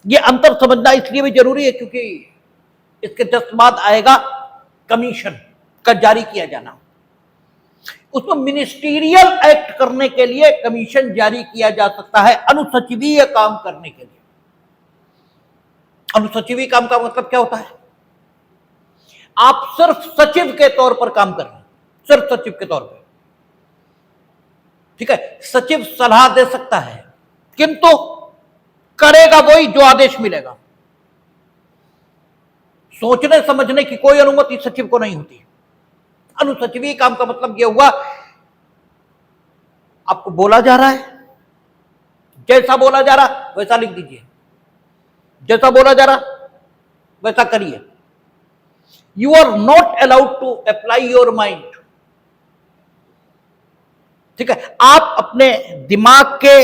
यह अंतर समझना इसलिए भी जरूरी है क्योंकि इसके जस्ट बाद आएगा कमीशन का जारी किया जाना। उसमें मिनिस्टीरियल एक्ट करने के लिए कमीशन जारी किया जा सकता है अनुसचिवीय काम करने के लिए। अनुसचिवीय काम का मतलब क्या होता है? आप सिर्फ सचिव के तौर पर काम कर रहे हैं, सिर्फ सचिव के तौर पर, ठीक है। सचिव सलाह दे सकता है किंतु करेगा वही जो आदेश मिलेगा। सोचने समझने की कोई अनुमति सचिव को नहीं होती। अनुसचिवीय काम का मतलब यह हुआ आपको बोला जा रहा है, जैसा बोला जा रहा वैसा लिख दीजिए, जैसा बोला जा रहा वैसा करिए। You are not allowed to apply your mind, ठीक है। आप अपने दिमाग के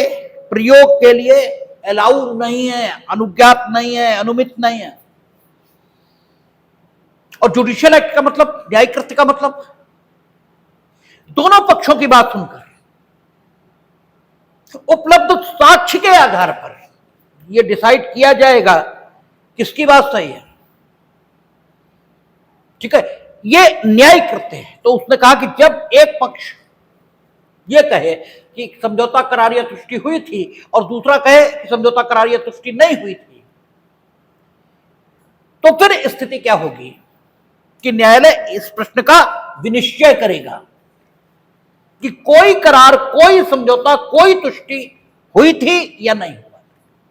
प्रयोग के लिए अलाउ नहीं है, अनुज्ञात नहीं है, अनुमित नहीं है। और जुडिशियल एक्ट का मतलब, न्यायिक कृत्य का मतलब, दोनों पक्षों की बात सुनकर उपलब्ध साक्ष्य के आधार पर यह डिसाइड किया जाएगा किसकी बात सही है, ठीक है। यह न्यायिक कृत्य है। तो उसने कहा कि जब एक पक्ष यह कहे कि समझौता करार या तुष्टि हुई थी और दूसरा कहे कि समझौता करार या तुष्टि नहीं हुई थी, तो फिर स्थिति क्या होगी कि न्यायालय इस प्रश्न का विनिश्चय करेगा कि कोई करार, कोई समझौता, कोई तुष्टि हुई थी या नहीं हुआ,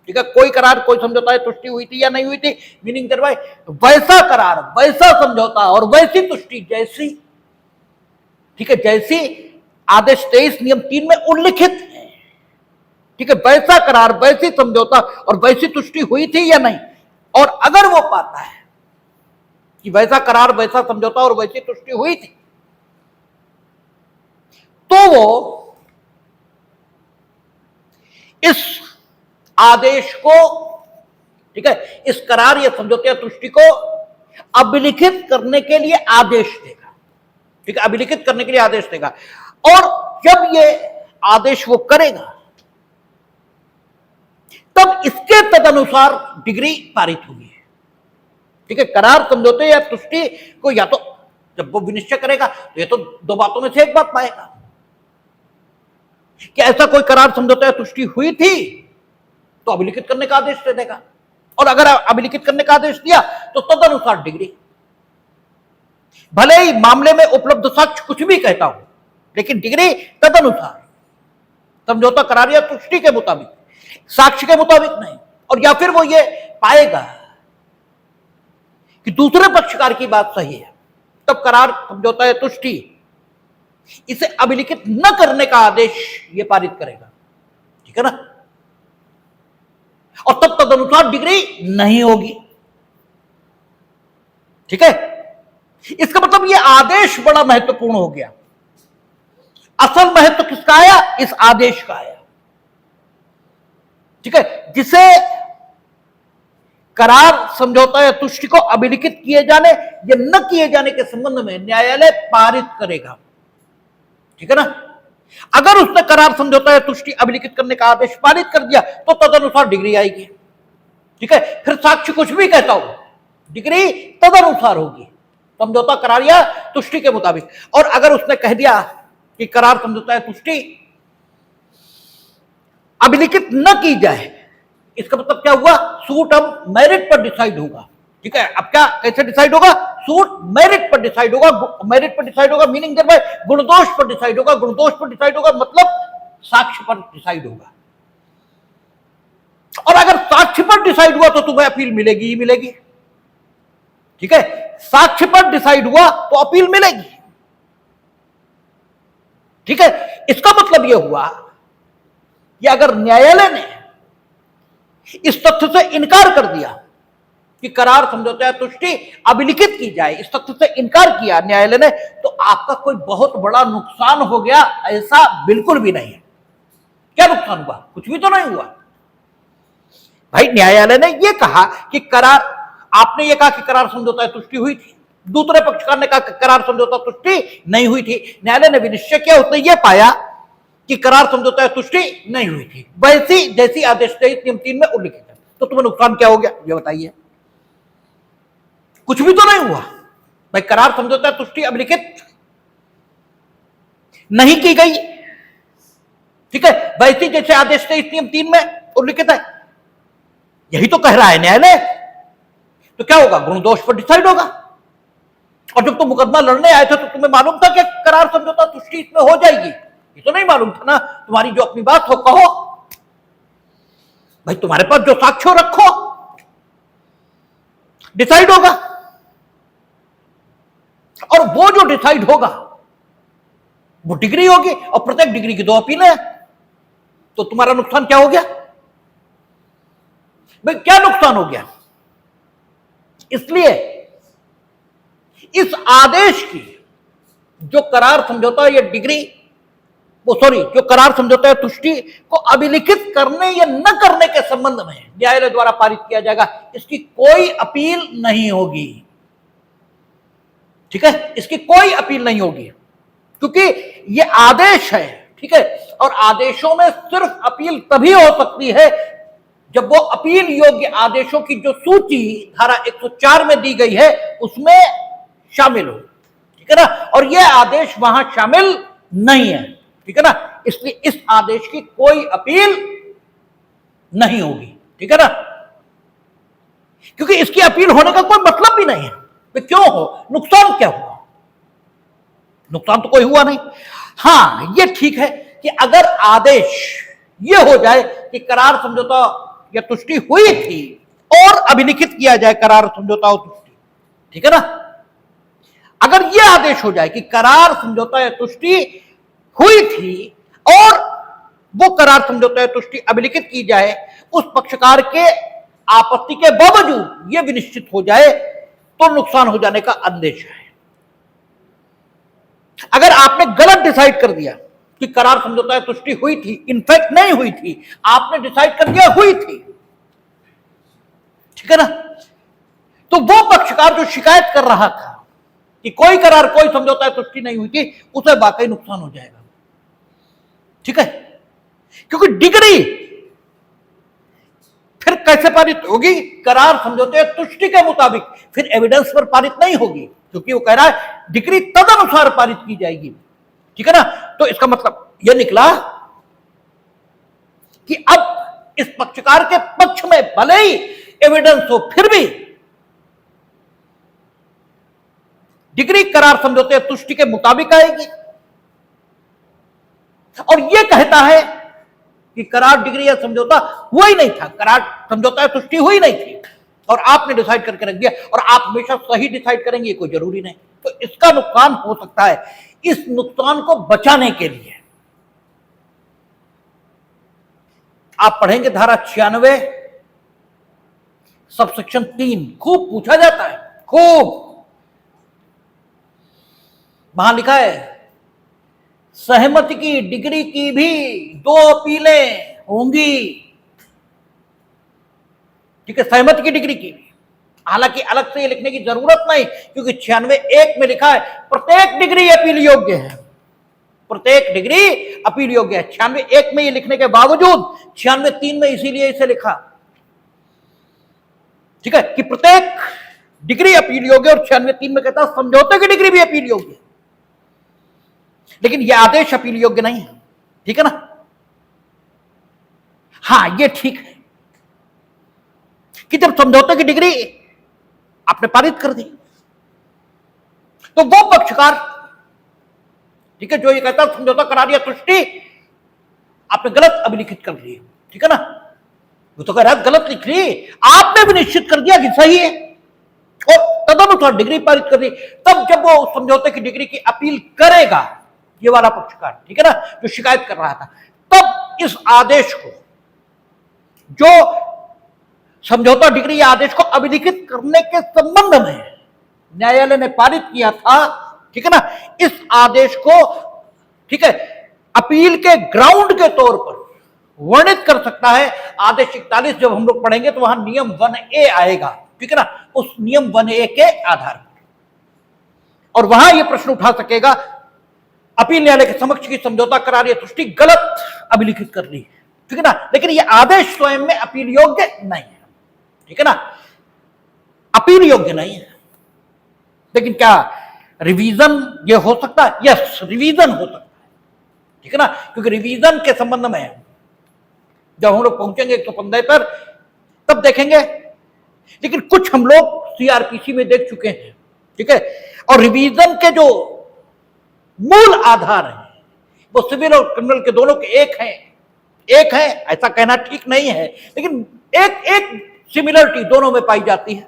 ठीक है। कोई करार, कोई समझौता या तुष्टि हुई थी या नहीं हुई थी, मीनिंग भाई वैसा करार, वैसा समझौता और वैसी तुष्टि जैसी, ठीक है, जैसी आदेश 23 नियम 3 में उल्लिखित है, ठीक है। वैसा करार, वैसी समझौता और वैसी तुष्टि हुई थी या नहीं, और अगर वो पाता है कि वैसा करार, वैसा समझौता और वैसी तुष्टि हुई थी, तो वो इस आदेश को, ठीक है, इस करार या समझौते या तुष्टि को अभिलिखित करने के लिए आदेश देगा, ठीक है, अभिलिखित करने के लिए आदेश देगा। और जब ये आदेश वो करेगा तब इसके तदनुसार डिग्री पारित होगी, ठीक है। करार, समझौते या तुष्टि को या तो जब वो विनिश्चय करेगा तो ये तो दो बातों में से एक बात पाएगा कि ऐसा कोई करार, समझौता या तुष्टि हुई थी तो अभिलिखित करने का आदेश दे देगा, और अगर अभिलिखित करने का आदेश दिया तो तदनुसार डिग्री। भले ही मामले में उपलब्ध साक्ष्य कुछ भी कहता हो, लेकिन डिग्री तदनुसार, समझौता करार या तुष्टि के मुताबिक, साक्ष्य के मुताबिक नहीं। और या फिर वो ये पाएगा कि दूसरे पक्षकार की बात सही है, तब करार, समझौता या तुष्टि इसे अभिलिखित न करने का आदेश ये पारित करेगा, ठीक है ना। और तब तदनुसार डिग्री नहीं होगी, ठीक है। इसका मतलब ये आदेश बड़ा महत्वपूर्ण हो गया। असल महत्व किसका आया? इस आदेश का आया, ठीक है, जिसे करार, समझौता या तुष्टि को अभिलिखित किए जाने या न किए जाने के संबंध में न्यायालय पारित करेगा, ठीक है ना। अगर उसने करार, समझौता या तुष्टि अभिलिखित करने का आदेश पारित कर दिया तो तदनुसार डिग्री आएगी, ठीक है। फिर साक्ष्य कुछ भी कहता हो, डिग्री तदनुसार होगी, समझौता, करार या तुष्टि के मुताबिक। और अगर उसने कह दिया कि करार, समझौता या तुष्टि अभिलिखित न की जाए, इसका मतलब क्या हुआ? सूट अब मेरिट पर डिसाइड होगा, ठीक है। अब क्या, कैसे डिसाइड होगा? सूट मेरिट पर डिसाइड होगा। मेरिट पर डिसाइड होगा मीनिंग देयर बाय गुणदोष पर डिसाइड होगा। गुणदोष पर डिसाइड होगा मतलब साक्ष्य पर डिसाइड होगा। और अगर साक्ष्य पर डिसाइड हुआ तो तुम्हें अपील मिलेगी ही मिलेगी, ठीक है। साक्ष्य पर डिसाइड हुआ तो अपील मिलेगी, ठीक है। इसका मतलब यह हुआ कि अगर न्यायालय ने इस तथ्य से इनकार कर दिया कि करार, समझौता या तुष्टि अभिलिखित की जाए, इस तथ्य से इनकार किया न्यायालय ने, तो आपका कोई बहुत बड़ा नुकसान हो गया, ऐसा बिल्कुल भी नहीं है। क्या नुकसान हुआ? कुछ भी तो नहीं हुआ भाई। न्यायालय ने यह कहा कि करार, आपने यह कहा कि करार, समझौता या तुष्टि हुई थी, दूसरे पक्षकार ने कहा कि करार, समझौता, तुष्टि नहीं हुई थी। न्यायालय ने विनिश्चय किया, उसने यह पाया कि करार, समझौता या तुष्टि नहीं हुई थी, वैसी जैसी आदेश नियम 3 में उल्लिखित है। तो तुम्हें नुकसान क्या हो गया ये बताइए? कुछ भी तो नहीं हुआ भाई। करार, समझौता, तुष्टि अभिलिखित नहीं की गई, ठीक है, वैसी जैसे आदेश नियम 3 में उल्लिखित है, यही तो कह रहा है न्यायालय। तो क्या होगा? गुणदोष पर डिसाइड होगा। और जब तुम मुकदमा लड़ने आए थे तो तुम्हें मालूम था कि करार, समझौता, तुष्टि इसमें हो जाएगी? ये तो नहीं मालूम था ना। तुम्हारी जो अपनी बात हो कहो भाई, तुम्हारे पास जो साक्ष्य रखो, डिसाइड होगा। और वो जो डिसाइड होगा वो डिग्री होगी, और प्रत्येक डिग्री की 2 अपील है। तो तुम्हारा नुकसान क्या हो गया भाई? क्या नुकसान हो गया? इसलिए इस आदेश की जो करार, समझौता या डिग्री, जो करार, समझौता या तुष्टि को अभिलिखित करने या न करने के संबंध में न्यायालय द्वारा पारित किया जाएगा, इसकी कोई अपील नहीं होगी, ठीक है। इसकी कोई अपील नहीं होगी क्योंकि यह आदेश है, ठीक है। और आदेशों में सिर्फ अपील तभी हो सकती है जब वो अपील योग्य आदेशों की जो सूची धारा 104 में दी गई है उसमें शामिल हो, ठीक है ना। और यह आदेश वहां शामिल नहीं है, ठीक है ना। इसलिए इस आदेश की कोई अपील नहीं होगी, ठीक है ना, क्योंकि इसकी अपील होने का कोई मतलब भी नहीं है। तो क्यों हो? नुकसान क्या हुआ? नुकसान तो कोई हुआ नहीं। हां, यह ठीक है कि अगर आदेश यह हो जाए कि करार, समझौता या तुष्टि हुई थी और अभिलिखित किया जाए करार, समझौता और तुष्टि, ठीक है ना। अगर यह आदेश हो जाए कि करार, समझौता या तुष्टि हुई थी और वो करार, समझौता या तुष्टि अभिलिखित की जाए, उस पक्षकार के आपत्ति के बावजूद यह विनिश्चित हो जाए तो नुकसान हो जाने का अंदेश है। अगर आपने गलत डिसाइड कर दिया कि करार, समझौता या तुष्टि हुई थी, इनफैक्ट नहीं हुई थी, आपने डिसाइड कर दिया हुई थी, ठीक है ना, तो वो पक्षकार जो शिकायत कर रहा था कि कोई करार, कोई समझौता या तुष्टि नहीं हुई थी, उसे वाकई नुकसान हो जाएगा, ठीक है। क्योंकि डिग्री फिर कैसे पारित होगी? करार, समझौते या तुष्टि के मुताबिक, फिर एविडेंस पर पारित नहीं होगी, क्योंकि वो कह रहा है डिग्री तदनुसार पारित की जाएगी, ठीक है ना। तो इसका मतलब यह निकला कि अब इस पक्षकार के पक्ष में भले ही एविडेंस हो, फिर भी डिग्री करार, समझौते या तुष्टि के मुताबिक आएगी, कहता है कि करार, डिग्री या समझौता हुआ ही नहीं था, करार, समझौता या तुष्टि हुई नहीं थी, और आपने डिसाइड करके रख दिया, और आप हमेशा सही डिसाइड करेंगे, कोई जरूरी नहीं। तो इसका नुकसान हो सकता है। इस नुकसान को बचाने के लिए आप पढ़ेंगे धारा 96 सबसेक्शन 3, खूब पूछा जाता है, खूब। वहां लिखा है सहमति की डिग्री की भी 2 अपीलें होंगी। ठीक है, सहमति की डिग्री की भी। हालांकि अलग से ये लिखने की जरूरत नहीं, क्योंकि 96(1) में लिखा है प्रत्येक डिग्री अपील योग्य है, प्रत्येक डिग्री अपील योग्य है। 96(1) में ये लिखने के बावजूद 96(3) में इसीलिए इसे लिखा, ठीक है, कि प्रत्येक डिग्री अपील योग्य, और 96(3) में कहता है समझौते की डिग्री भी अपील योग्य। लेकिन यह आदेश अपील योग्य नहीं है, ठीक है ना। हां, यह ठीक है कि जब समझौते की डिग्री आपने पारित कर दी, तो वो पक्षकार, ठीक है, जो ये कहता है समझौता करार या तुष्टि आपने गलत अभिलिखित कर दी, ठीक है ना, वो तो कह रहा है गलत लिख ली, आपने भी निश्चित कर दिया कि सही है, और तदनुसार डिग्री पारित कर दी। तब जब वो समझौते की डिग्री की अपील करेगा, ये वाला पक्षकार, ठीक है ना, जो शिकायत कर रहा था, तब इस आदेश को, जो समझौता डिग्री या आदेश को अभिलिखित करने के संबंध में न्यायालय ने पारित किया था, ठीक है ना, इस आदेश को, ठीक है, अपील के ग्राउंड के तौर पर वर्णित कर सकता है। आदेश 41 जब हम लोग पढ़ेंगे तो वहां नियम 1A आएगा, ठीक है ना, उस नियम 1A के आधार पर, और वहां यह प्रश्न उठा सकेगा अपील न्यायालय के समक्ष की समझौता करार या तुष्टि गलत अभिलिखित कर ली, ठीक है ना, लेकिन यह आदेश स्वयं में अपील योग्य नहीं है, ठीक है ना, अपील योग्य नहीं है। लेकिन क्या रिवीजन ये हो सकता है? यस, रिवीजन हो सकता है, ठीक है ना, क्योंकि रिवीजन के संबंध में जब हम लोग पहुंचेंगे 115 पर तब देखेंगे, लेकिन कुछ हम लोग सीआरपीसी में देख चुके हैं, ठीक है, और रिवीजन के जो मूल आधार हैं वो सिविल और क्रिमिनल के दोनों के एक है, ऐसा कहना ठीक नहीं है, लेकिन एक सिमिलरिटी दोनों में पाई जाती है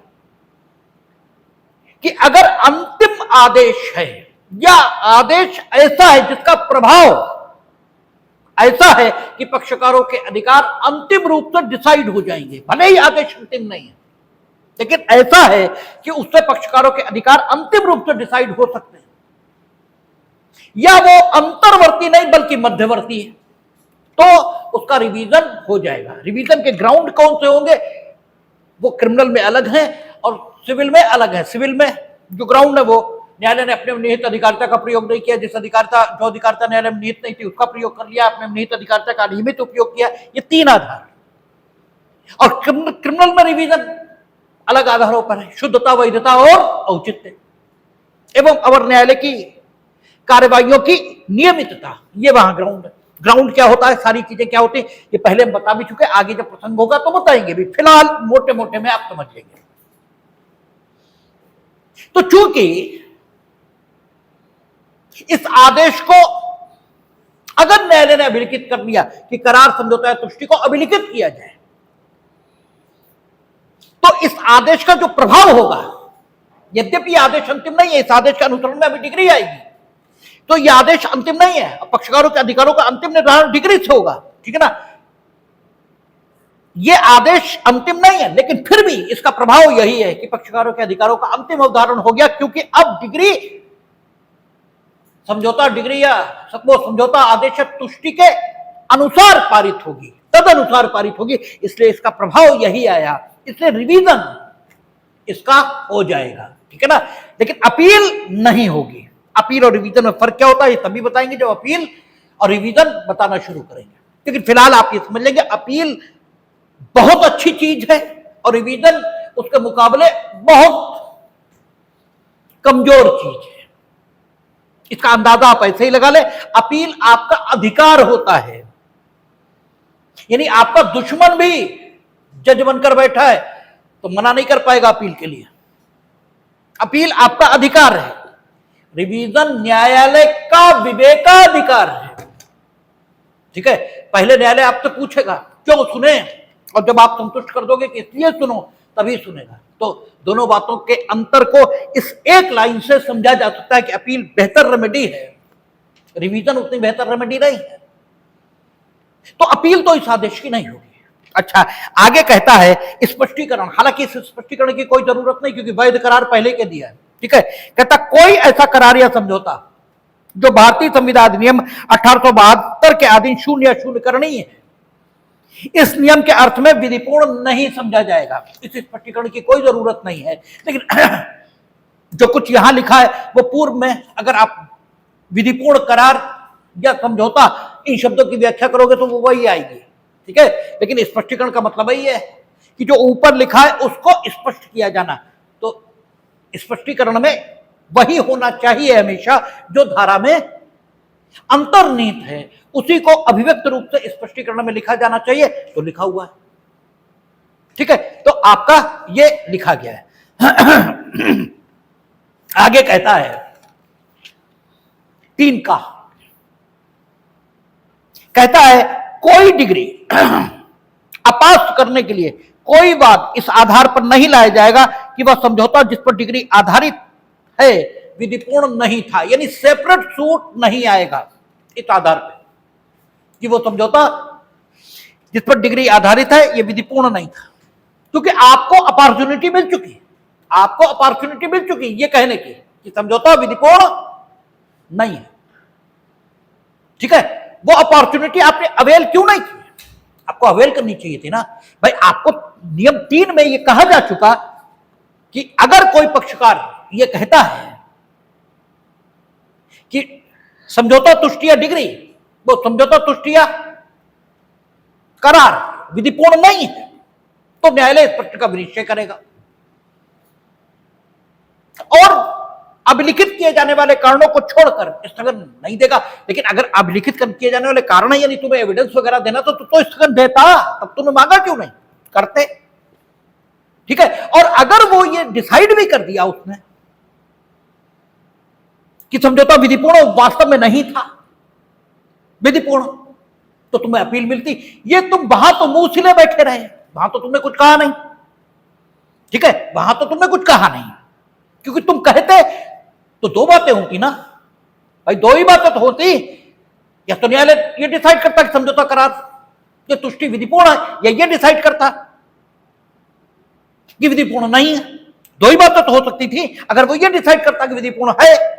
कि अगर अंतिम आदेश है या आदेश ऐसा है जिसका प्रभाव ऐसा है कि पक्षकारों के अधिकार अंतिम रूप से डिसाइड हो जाएंगे, भले ही आदेश अंतिम नहीं है, लेकिन ऐसा है कि उससे पक्षकारों के अधिकार अंतिम रूप से डिसाइड हो सकते हैं, या वो अंतर्वर्ती नहीं बल्कि मध्यवर्ती है, तो उसका रिवीजन हो जाएगा। रिवीजन के ग्राउंड कौन से होंगे? वो क्रिमिनल में अलग हैं और सिविल में अलग है। सिविल में जो ग्राउंड है वो न्यायालय ने अपने निहित अधिकारिता का प्रयोग नहीं किया, जो अधिकारिता न्यायालय में निहित नहीं थी उसका प्रयोग कर लिया, अपने निहित अधिकारिता का अनियमित उपयोग किया, ये 3 आधार। और क्रिमिनल में रिवीजन अलग आधारों पर है, शुद्धता, वैधता और औचित्य, एवं अवर न्यायालय की कार्यवाहियों की नियमितता, ये वहां ग्राउंड है। ग्राउंड क्या होता है, सारी चीजें क्या होती है, ये पहले हम बता भी चुके, आगे जब प्रसंग होगा तो बताएंगे भी, फिलहाल मोटे मोटे में आप समझ लेंगे। तो चूंकि इस आदेश को अगर न्यायालय ने अभिलिखित कर लिया कि करार, समझौता या तुष्टि को अभिलिखित किया जाए, तो इस आदेश का जो प्रभाव होगा, यद्यपि आदेश अंतिम नहीं है, इस आदेश के अनुसरण में अभी डिग्री आएगी, तो यह आदेश अंतिम नहीं है, पक्षकारों के अधिकारों का अंतिम निर्धारण डिग्री से होगा, ठीक है ना। यह आदेश अंतिम नहीं है, लेकिन फिर भी इसका प्रभाव यही है कि पक्षकारों के अधिकारों का अंतिम अवधारण हो गया, क्योंकि अब डिग्री समझौता डिग्री या वो समझौता आदेश तुष्टि के अनुसार पारित होगी, तदनुसार पारित होगी, इसलिए इसका प्रभाव यही आया, इसलिए रिवीजन इसका हो जाएगा, ठीक है ना। लेकिन अपील नहीं होगी। अपील और रिवीजन में फर्क क्या होता है ये तभी बताएंगे जब अपील और रिवीजन बताना शुरू करेंगे, लेकिन फिलहाल आप ये समझ लेंगे अपील बहुत अच्छी चीज है और रिवीजन उसके मुकाबले बहुत कमजोर चीज है। इसका अंदाजा आप ऐसे ही लगा ले, अपील आपका अधिकार होता है, यानी आपका दुश्मन भी जज बनकर बैठा है तो मना नहीं कर पाएगा अपील के लिए। अपील आपका अधिकार है, रिवीजन न्यायालय का विवेकाधिकार है। ठीक है, पहले न्यायालय आपसे पूछेगा क्यों सुने, और जब आप संतुष्ट कर दोगे कि इसलिए सुनो, तभी सुनेगा। तो दोनों बातों के अंतर को इस एक लाइन से समझा जा सकता है कि अपील बेहतर रेमेडी है, रिवीजन उतनी बेहतर रेमेडी नहीं है। तो अपील तो इस आदेश की नहीं होगी। अच्छा, आगे कहता है स्पष्टीकरण। हालांकि इस स्पष्टीकरण की कोई जरूरत नहीं, क्योंकि वैध करार पहले के दिया है। ठीक है, कहता कोई ऐसा करार या समझौता जो भारतीय संविधान अधिनियम 1872 के अधीन शून्य या शून्यकरणीय है, इस नियम के अर्थ में विधिपूर्ण नहीं समझा जाएगा। इस स्पष्टीकरण की कोई जरूरत नहीं है। लेकिन जो कुछ यहां लिखा है वो पूर्व में अगर आप विधिपूर्ण करार या समझौता इन शब्दों की व्याख्या करोगे तो वो वही आएगी। ठीक है, लेकिन स्पष्टीकरण का मतलब यही है कि जो ऊपर लिखा है उसको स्पष्ट किया जाना। तो स्पष्टीकरण में वही होना चाहिए हमेशा जो धारा में अंतर्निहित है, उसी को अभिव्यक्त रूप से स्पष्टीकरण में लिखा जाना चाहिए। तो लिखा हुआ है। ठीक है, तो आपका ये लिखा गया है। आगे कहता है 3 का, कहता है कोई डिग्री अपास करने के लिए कोई बात इस आधार पर नहीं लाया जाएगा कि वह समझौता जिस पर डिग्री आधारित है विधिपूर्ण नहीं था। यानी सेपरेट सूट नहीं आएगा इस आधार पर कि वो समझौता जिस पर डिग्री आधारित है ये विधिपूर्ण नहीं था, क्योंकि आपको अपॉर्चुनिटी मिल चुकी, आपको अपॉर्चुनिटी मिल चुकी ये कहने की कि समझौता विधिपूर्ण नहीं है। ठीक है, वो अपॉर्चुनिटी आपने अवेल क्यों नहीं की? आपको अवेल करनी चाहिए थी ना भाई। आपको नियम 3 में ये कहा जा चुका कि अगर कोई पक्षकार ये कहता है कि समझौता तुष्टिया डिग्री, वो समझौता तुष्टिया करार विधिपूर्ण नहीं है, तो न्यायालय इस प्रश्न का विनिश्चय करेगा और अभिलिखित किए जाने वाले कारणों को छोड़कर स्थगन नहीं देगा। लेकिन अगर अभिलिखित किए जाने वाले कारण है, यानी तुम्हें एविडेंस वगैरह देना तो स्थगन देता, तब तुमने मांगा क्यों नहीं? करते। ठीक है, और अगर वो ये डिसाइड भी कर दिया उसने कि समझौता विधिपूर्ण वास्तव में नहीं था, विधिपूर्ण, तो तुम्हें अपील मिलती। ये तुम वहां तो मुंह सिले बैठे रहे, वहां तो तुमने कुछ कहा नहीं। ठीक है, वहां तो तुमने कुछ कहा नहीं, क्योंकि तुम कहते तो 2 बातें होती ना भाई, 2 ही बातें तो होती। या तो न्यायालय ये डिसाइड करता कि समझौता करार ये तुष्टि विधिपूर्ण है, या ये डिसाइड करता कि विधिपूर्ण नहीं है। 2 ही बातें तो हो सकती थी। अगर वो ये डिसाइड करता कि विधिपूर्ण है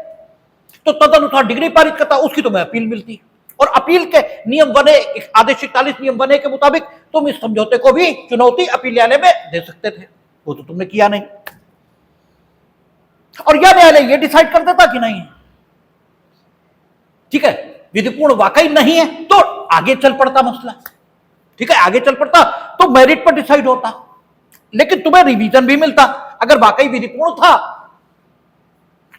तो तदनुसार डिग्री पारित करता, उसकी तुम्हें अपील मिलती। और अपील के नियम 1A आदेश 41 नियम 1A के मुताबिक तुम इस समझौते को भी चुनौती अपील न्यायालय में दे सकते थे, वो तो तुमने किया नहीं। और यह न्यायालय ये डिसाइड कर देता कि नहीं, ठीक है, विधिपूर्ण वाकई नहीं है, तो आगे चल पड़ता मसला। ठीक है, आगे चल पड़ता तो मेरिट पर डिसाइड होता, लेकिन तुम्हें रिवीजन भी मिलता। अगर वाकई विधिपूर्ण था,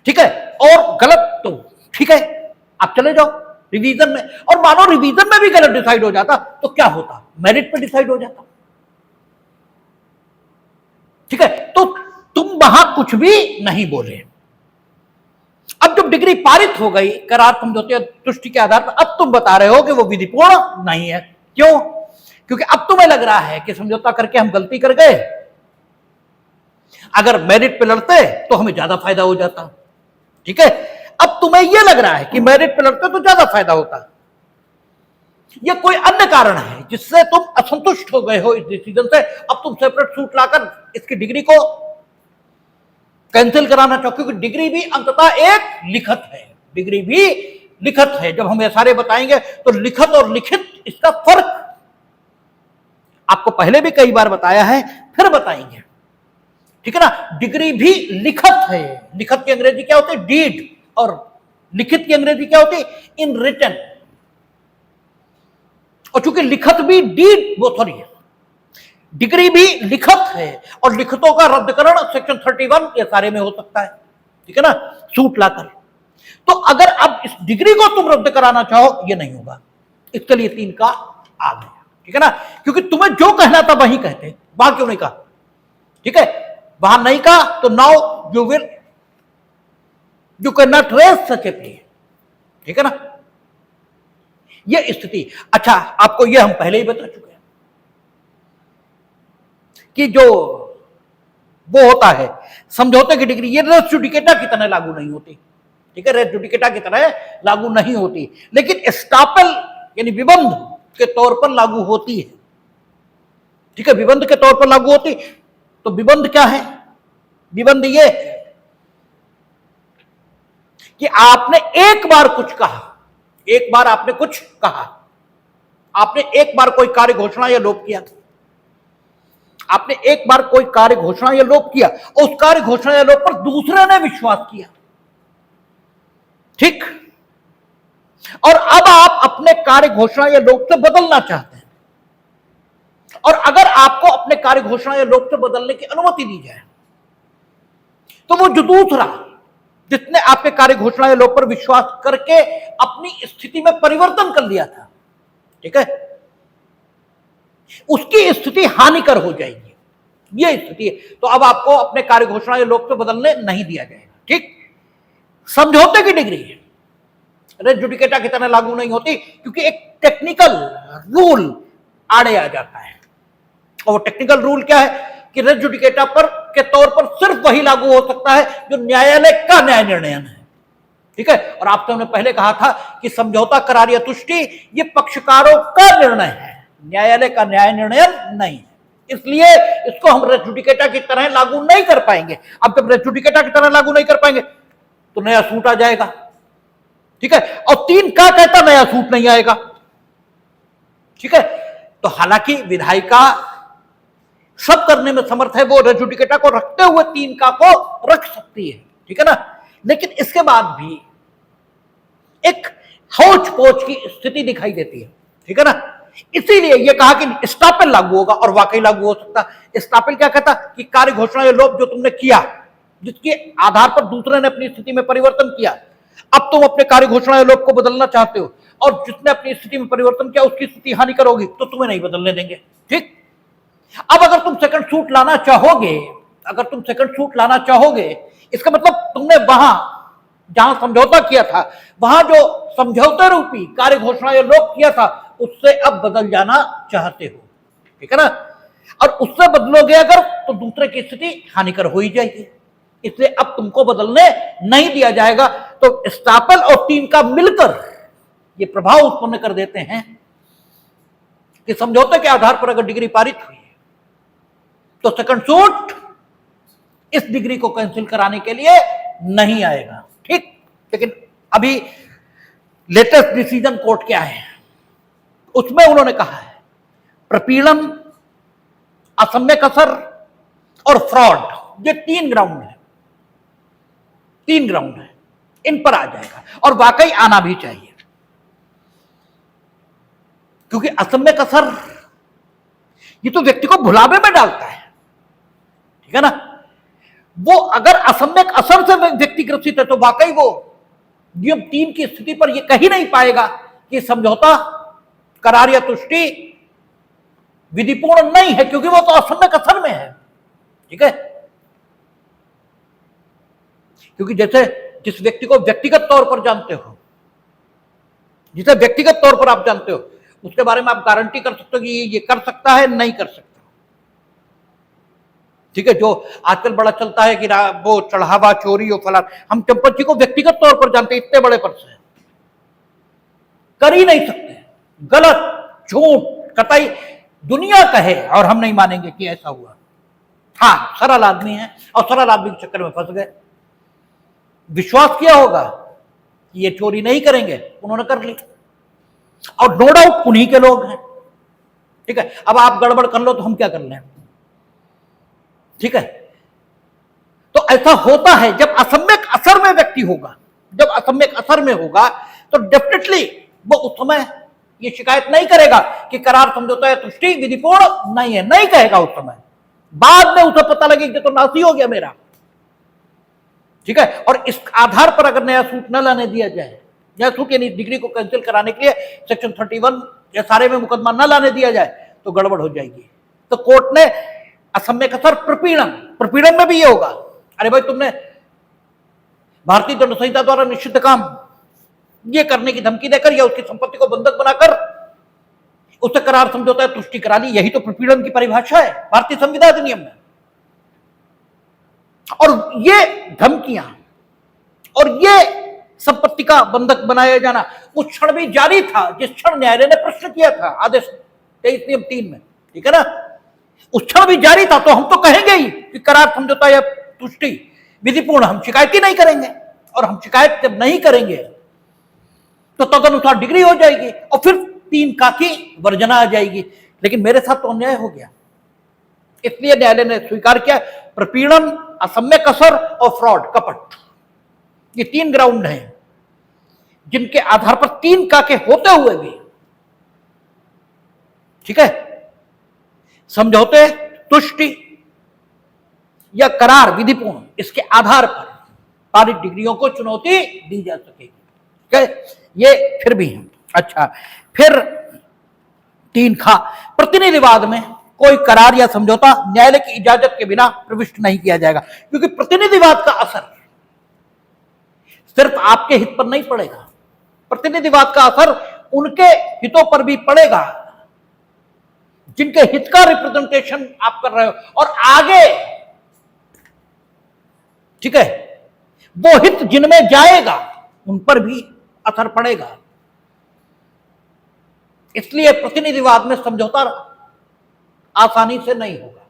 ठीक है, और गलत, तो ठीक है आप चले जाओ रिवीजन में। और मानो रिवीजन में भी गलत डिसाइड हो जाता तो क्या होता? मेरिट पे डिसाइड हो जाता। ठीक है, तो तुम वहां कुछ भी नहीं बोले। अब जब डिग्री पारित हो गई करार समझौते तुष्टि के आधार पर, अब तुम बता रहे हो कि वो विधिपूर्ण नहीं है। क्यों? क्योंकि अब तुम्हें लग रहा है कि समझौता करके हम गलती कर गए, अगर मेरिट पे लड़ते तो हमें ज्यादा फायदा हो जाता। ठीक है, अब तुम्हें यह लग रहा है कि मेरिट पे लड़ते तो ज्यादा फायदा होता। यह कोई अन्य कारण है जिससे तुम असंतुष्ट हो गए हो इस डिसीजन से। अब तुम सेपरेट सूट लाकर इसकी डिग्री को कैंसिल कराना चाहो, क्योंकि डिग्री भी अंततः एक लिखत है। डिग्री भी लिखत है। जब हम ये सारे बताएंगे तो लिखत और लिखित इसका फर्क आपको पहले भी कई बार बताया है, फिर बताएंगे। ठीक है ना, डिग्री भी लिखत है। लिखत की अंग्रेजी क्या होती है? डीड। और लिखित की अंग्रेजी क्या होती है? In written. और चूंकि लिखत भी डीड, वो सॉरी, डिग्री भी लिखत है, और लिखतों का रद्दकरण सेक्शन 31 ये सारे में हो सकता है। ठीक है ना, सूट लाकर। तो अगर अब इस डिग्री को तुम रद्द कराना चाहो, ये नहीं होगा। इसके लिए 3 का आ गया। ठीक है ना, क्योंकि तुम्हें जो कहना था वही कहते, वहां क्यों नहीं कहा? ठीक है, वहां नहीं कहा तो now you can not raise such a play. ठीक है ना, ये स्थिति। अच्छा, आपको ये हम पहले ही बता चुके हैं कि जो वो होता है समझौते की डिग्री, ये रेस जुडिकेटा की तरह लागू नहीं होती। ठीक है, रेस जुडिकेटा की तरह लागू नहीं होती, लेकिन एस्टापेल यानी विबंध के तौर पर लागू होती है। ठीक है, विबंध के तौर पर लागू होती। तो विबंध क्या है? विबंध ये है कि आपने एक बार कुछ कहा, एक बार आपने कुछ कहा, आपने एक बार कोई कार्य घोषणा या लोप किया, आपने एक बार कोई कार्य घोषणा या लोप किया, और उस कार्य घोषणा या लोप पर दूसरे ने विश्वास किया। ठीक, और अब आप अपने कार्य घोषणा या लोप से बदलना चाहते हैं, और अगर आपको अपने कार्य घोषणा या लोप से बदलने की अनुमति दी जाए, तो वो जो दूसरा जिसने आपके कार्य घोषणा या लोप पर विश्वास करके अपनी स्थिति में परिवर्तन कर लिया था, ठीक है, उसकी स्थिति हानिकर हो जाएगी। ये स्थिति है। तो अब आपको अपने कार्य घोषणा या लोप से बदलने नहीं दिया जाएगा। ठीक, समझौते की डिग्री रेस जुडिकेटा की तरह लागू नहीं होती, क्योंकि एक टेक्निकल रूल आड़े आ जाता है। और वो टेक्निकल रूल क्या है कि रेस जुडिकेटा पर के तौर पर सिर्फ वही लागू हो सकता है जो न्यायालय का न्याय निर्णयन है। ठीक है, और आपसे हमने पहले कहा था कि समझौता, करार या तुष्टि ये पक्षकारों का निर्णय है, न्यायालय का न्याय निर्णयन नहीं है। इसलिए इसको हम रेस जुडिकेटा की तरह लागू नहीं कर पाएंगे। अब जब रेस जुडिकेटा की तरह लागू नहीं कर पाएंगे तो नया सूट आ जाएगा। ठीक है, और 3 का कहता नया सूट नहीं आएगा। ठीक है, तो हालांकि विधायिका सब करने में समर्थ है, वो रेस जुडिकेटा को रखते हुए 3 का को रख सकती है। ठीक है ना, लेकिन इसके बाद भी एक हौच पोच की स्थिति दिखाई देती है। ठीक है ना, इसीलिए यह कहा कि एस्टापेल लागू होगा, और वाकई लागू हो सकता। एस्टापेल क्या कहता कि कार्य घोषणा या लोप जो तुमने किया, जिसके आधार पर दूसरे ने अपनी स्थिति में परिवर्तन किया, अब तुम अपने कार्य घोषणा या लोप को बदलना चाहते हो, और जिसने अपनी स्थिति में परिवर्तन किया उसकी स्थिति हानिकर होगी, तो तुम्हें नहीं बदलने देंगे। ठीक, अब अगर तुम सेकंड सूट लाना चाहोगे, अगर तुम सेकंड सूट लाना चाहोगे, इसका मतलब तुमने वहां जहां समझौता किया था, वहां जो समझौता रूपी कार्य घोषणा या लोप किया था, उससे अब बदल जाना चाहते हो। ठीक है ना, और उससे बदलोगे अगर, तो दूसरे की स्थिति हानिकर हो ही जाएगी। इसलिए अब तुमको बदलने नहीं दिया जाएगा। तो एस्टापेल और 3 का मिलकर ये प्रभाव उत्पन्न कर देते हैं कि समझौते के आधार पर अगर डिग्री पारित हुई तो सेकंड सूट इस डिग्री को कैंसिल कराने के लिए नहीं आएगा। ठीक, लेकिन अभी लेटेस्ट डिसीजन कोर्ट क्या है, उसमें उन्होंने कहा है प्रपीड़न, असम्यक असर और फ्रॉड, ये 3 ग्राउंड है, 3 ग्राउंड है, इन पर आ जाएगा, और वाकई आना भी चाहिए। क्योंकि असम्यक असर ये तो व्यक्ति को भुलावे में डालता है। ठीक है ना, वो अगर असम्यक असर से व्यक्ति ग्रसित है तो वाकई वो नियम 3 की स्थिति पर ये कह ही नहीं पाएगा कि समझौता, करार या तुष्टि विधिपूर्ण नहीं है, क्योंकि वो तो असम्यक असर में है। ठीक है, क्योंकि जैसे जिस व्यक्ति को व्यक्तिगत तौर पर जानते हो, जिसे व्यक्तिगत तौर पर आप जानते हो, उसके बारे में आप गारंटी कर सकते हो कि ये कर सकता है, नहीं कर सकता। ठीक है, जो आजकल बड़ा चलता है कि वो चढ़ावा, चोरी और फलान, हम चंपत जी को व्यक्तिगत तौर पर जानते हैं, इतने बड़े पद से कर ही नहीं सकते। गलत, झूठ, कतई दुनिया कहे और हम नहीं मानेंगे कि ऐसा हुआ। हाँ, सरल आदमी है और सरल आदमी के चक्कर में फंस गए। विश्वास किया होगा कि ये चोरी नहीं करेंगे, उन्होंने कर ली, और नो डाउट उन्हीं के लोग हैं। ठीक है, अब आप गड़बड़ कर लो तो हम क्या कर लें। ठीक है, तो ऐसा होता है जब असम्यक असर में व्यक्ति होगा, जब असम्यक असर में होगा तो डेफिनेटली वो उस समय ये शिकायत नहीं करेगा कि करार, समझौता या तुष्टि विधिपूर्ण नहीं है, नहीं कहेगा उस समय। बाद में उसे पता लगेगा तो नासी हो गया मेरा। ठीक है, और इस आधार पर अगर नया सूट न लाने दिया जाए, नया सूट यानी डिग्री को कैंसिल कराने के लिए सेक्शन 31 या सारे में मुकदमा न लाने दिया जाए तो गड़बड़ हो जाएगी। तो कोर्ट ने असम्यक असर, प्रपीड़न में भी ये होगा, अरे भाई तुमने भारतीय दंड संहिता द्वारा निषिद्ध काम ये करने की धमकी देकर या उसकी संपत्ति को बंधक बनाकर उससे करार समझौता तुष्टि करा ली। यही तो प्रपीड़न की परिभाषा है भारतीय संविधान अधिनियम में। और ये धमकियां और ये संपत्ति का बंधक बनाया जाना उस क्षण भी जारी था जिस क्षण न्यायालय ने प्रश्न किया था आदेश 23 नियम 3 में, ठीक है ना। उस क्षण भी जारी था, तो हम तो कहेंगे ही कि करार समझौता या तुष्टि विधिपूर्ण, हम शिकायत ही नहीं करेंगे। और हम शिकायत जब नहीं करेंगे तो तदनुसार डिग्री हो जाएगी और फिर 3 का की वर्जना आ जाएगी। लेकिन मेरे साथ तो अन्याय हो गया, इसलिए न्यायालय ने स्वीकार किया प्रपीड़न, असम्यक असर और फ्रॉड, कपट, ये 3 ग्राउंड हैं जिनके आधार पर 3 का के होते हुए भी, ठीक है, समझौते, तुष्टि या करार विधिपूर्ण, इसके आधार पर पारित डिग्रियों को चुनौती दी जा सकेगी। ठीक है, ये फिर भी है। अच्छा, फिर 3 खा, प्रतिनिधिवाद में कोई करार या समझौता न्यायालय की इजाजत के बिना प्रविष्ट नहीं किया जाएगा, क्योंकि प्रतिनिधिवाद का असर सिर्फ आपके हित पर नहीं पड़ेगा, प्रतिनिधिवाद का असर उनके हितों पर भी पड़ेगा जिनके हित का रिप्रेजेंटेशन आप कर रहे हो, और आगे, ठीक है, वो हित जिनमें जाएगा उन पर भी असर पड़ेगा। इसलिए प्रतिनिधिवाद में समझौता आसानी से नहीं होगा।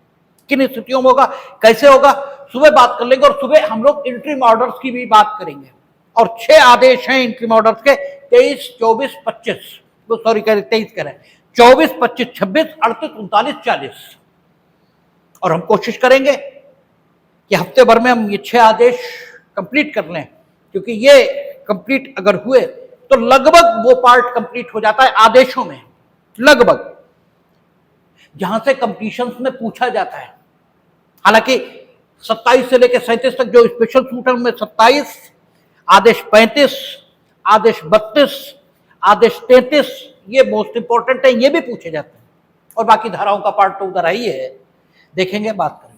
किन स्थितियों में होगा, कैसे होगा, सुबह बात कर लेंगे। और सुबह हम लोग इंटरिम ऑर्डर्स की भी बात करेंगे, और 6 आदेश हैं इंटरिम ऑर्डर्स के, 23, 24, 25, सॉरी 23 करें, 24, 25, 26, 38, 39, 40। और हम कोशिश करेंगे कि हफ्ते भर में हम ये 6 आदेश कंप्लीट कर लें, क्योंकि ये कंप्लीट अगर हुए तो लगभग वो पार्ट कंप्लीट हो जाता है आदेशों में, लगभग, जहां से कंपटीशंस में पूछा जाता है। हालांकि 27 से लेकर 37 तक जो स्पेशल सूट है उनमें 27, आदेश 35, आदेश 32, आदेश 33 ये मोस्ट इंपॉर्टेंट है, ये भी पूछे जाते हैं। और बाकी धाराओं का पार्ट तो उधर ही है, देखेंगे, बात करेंगे।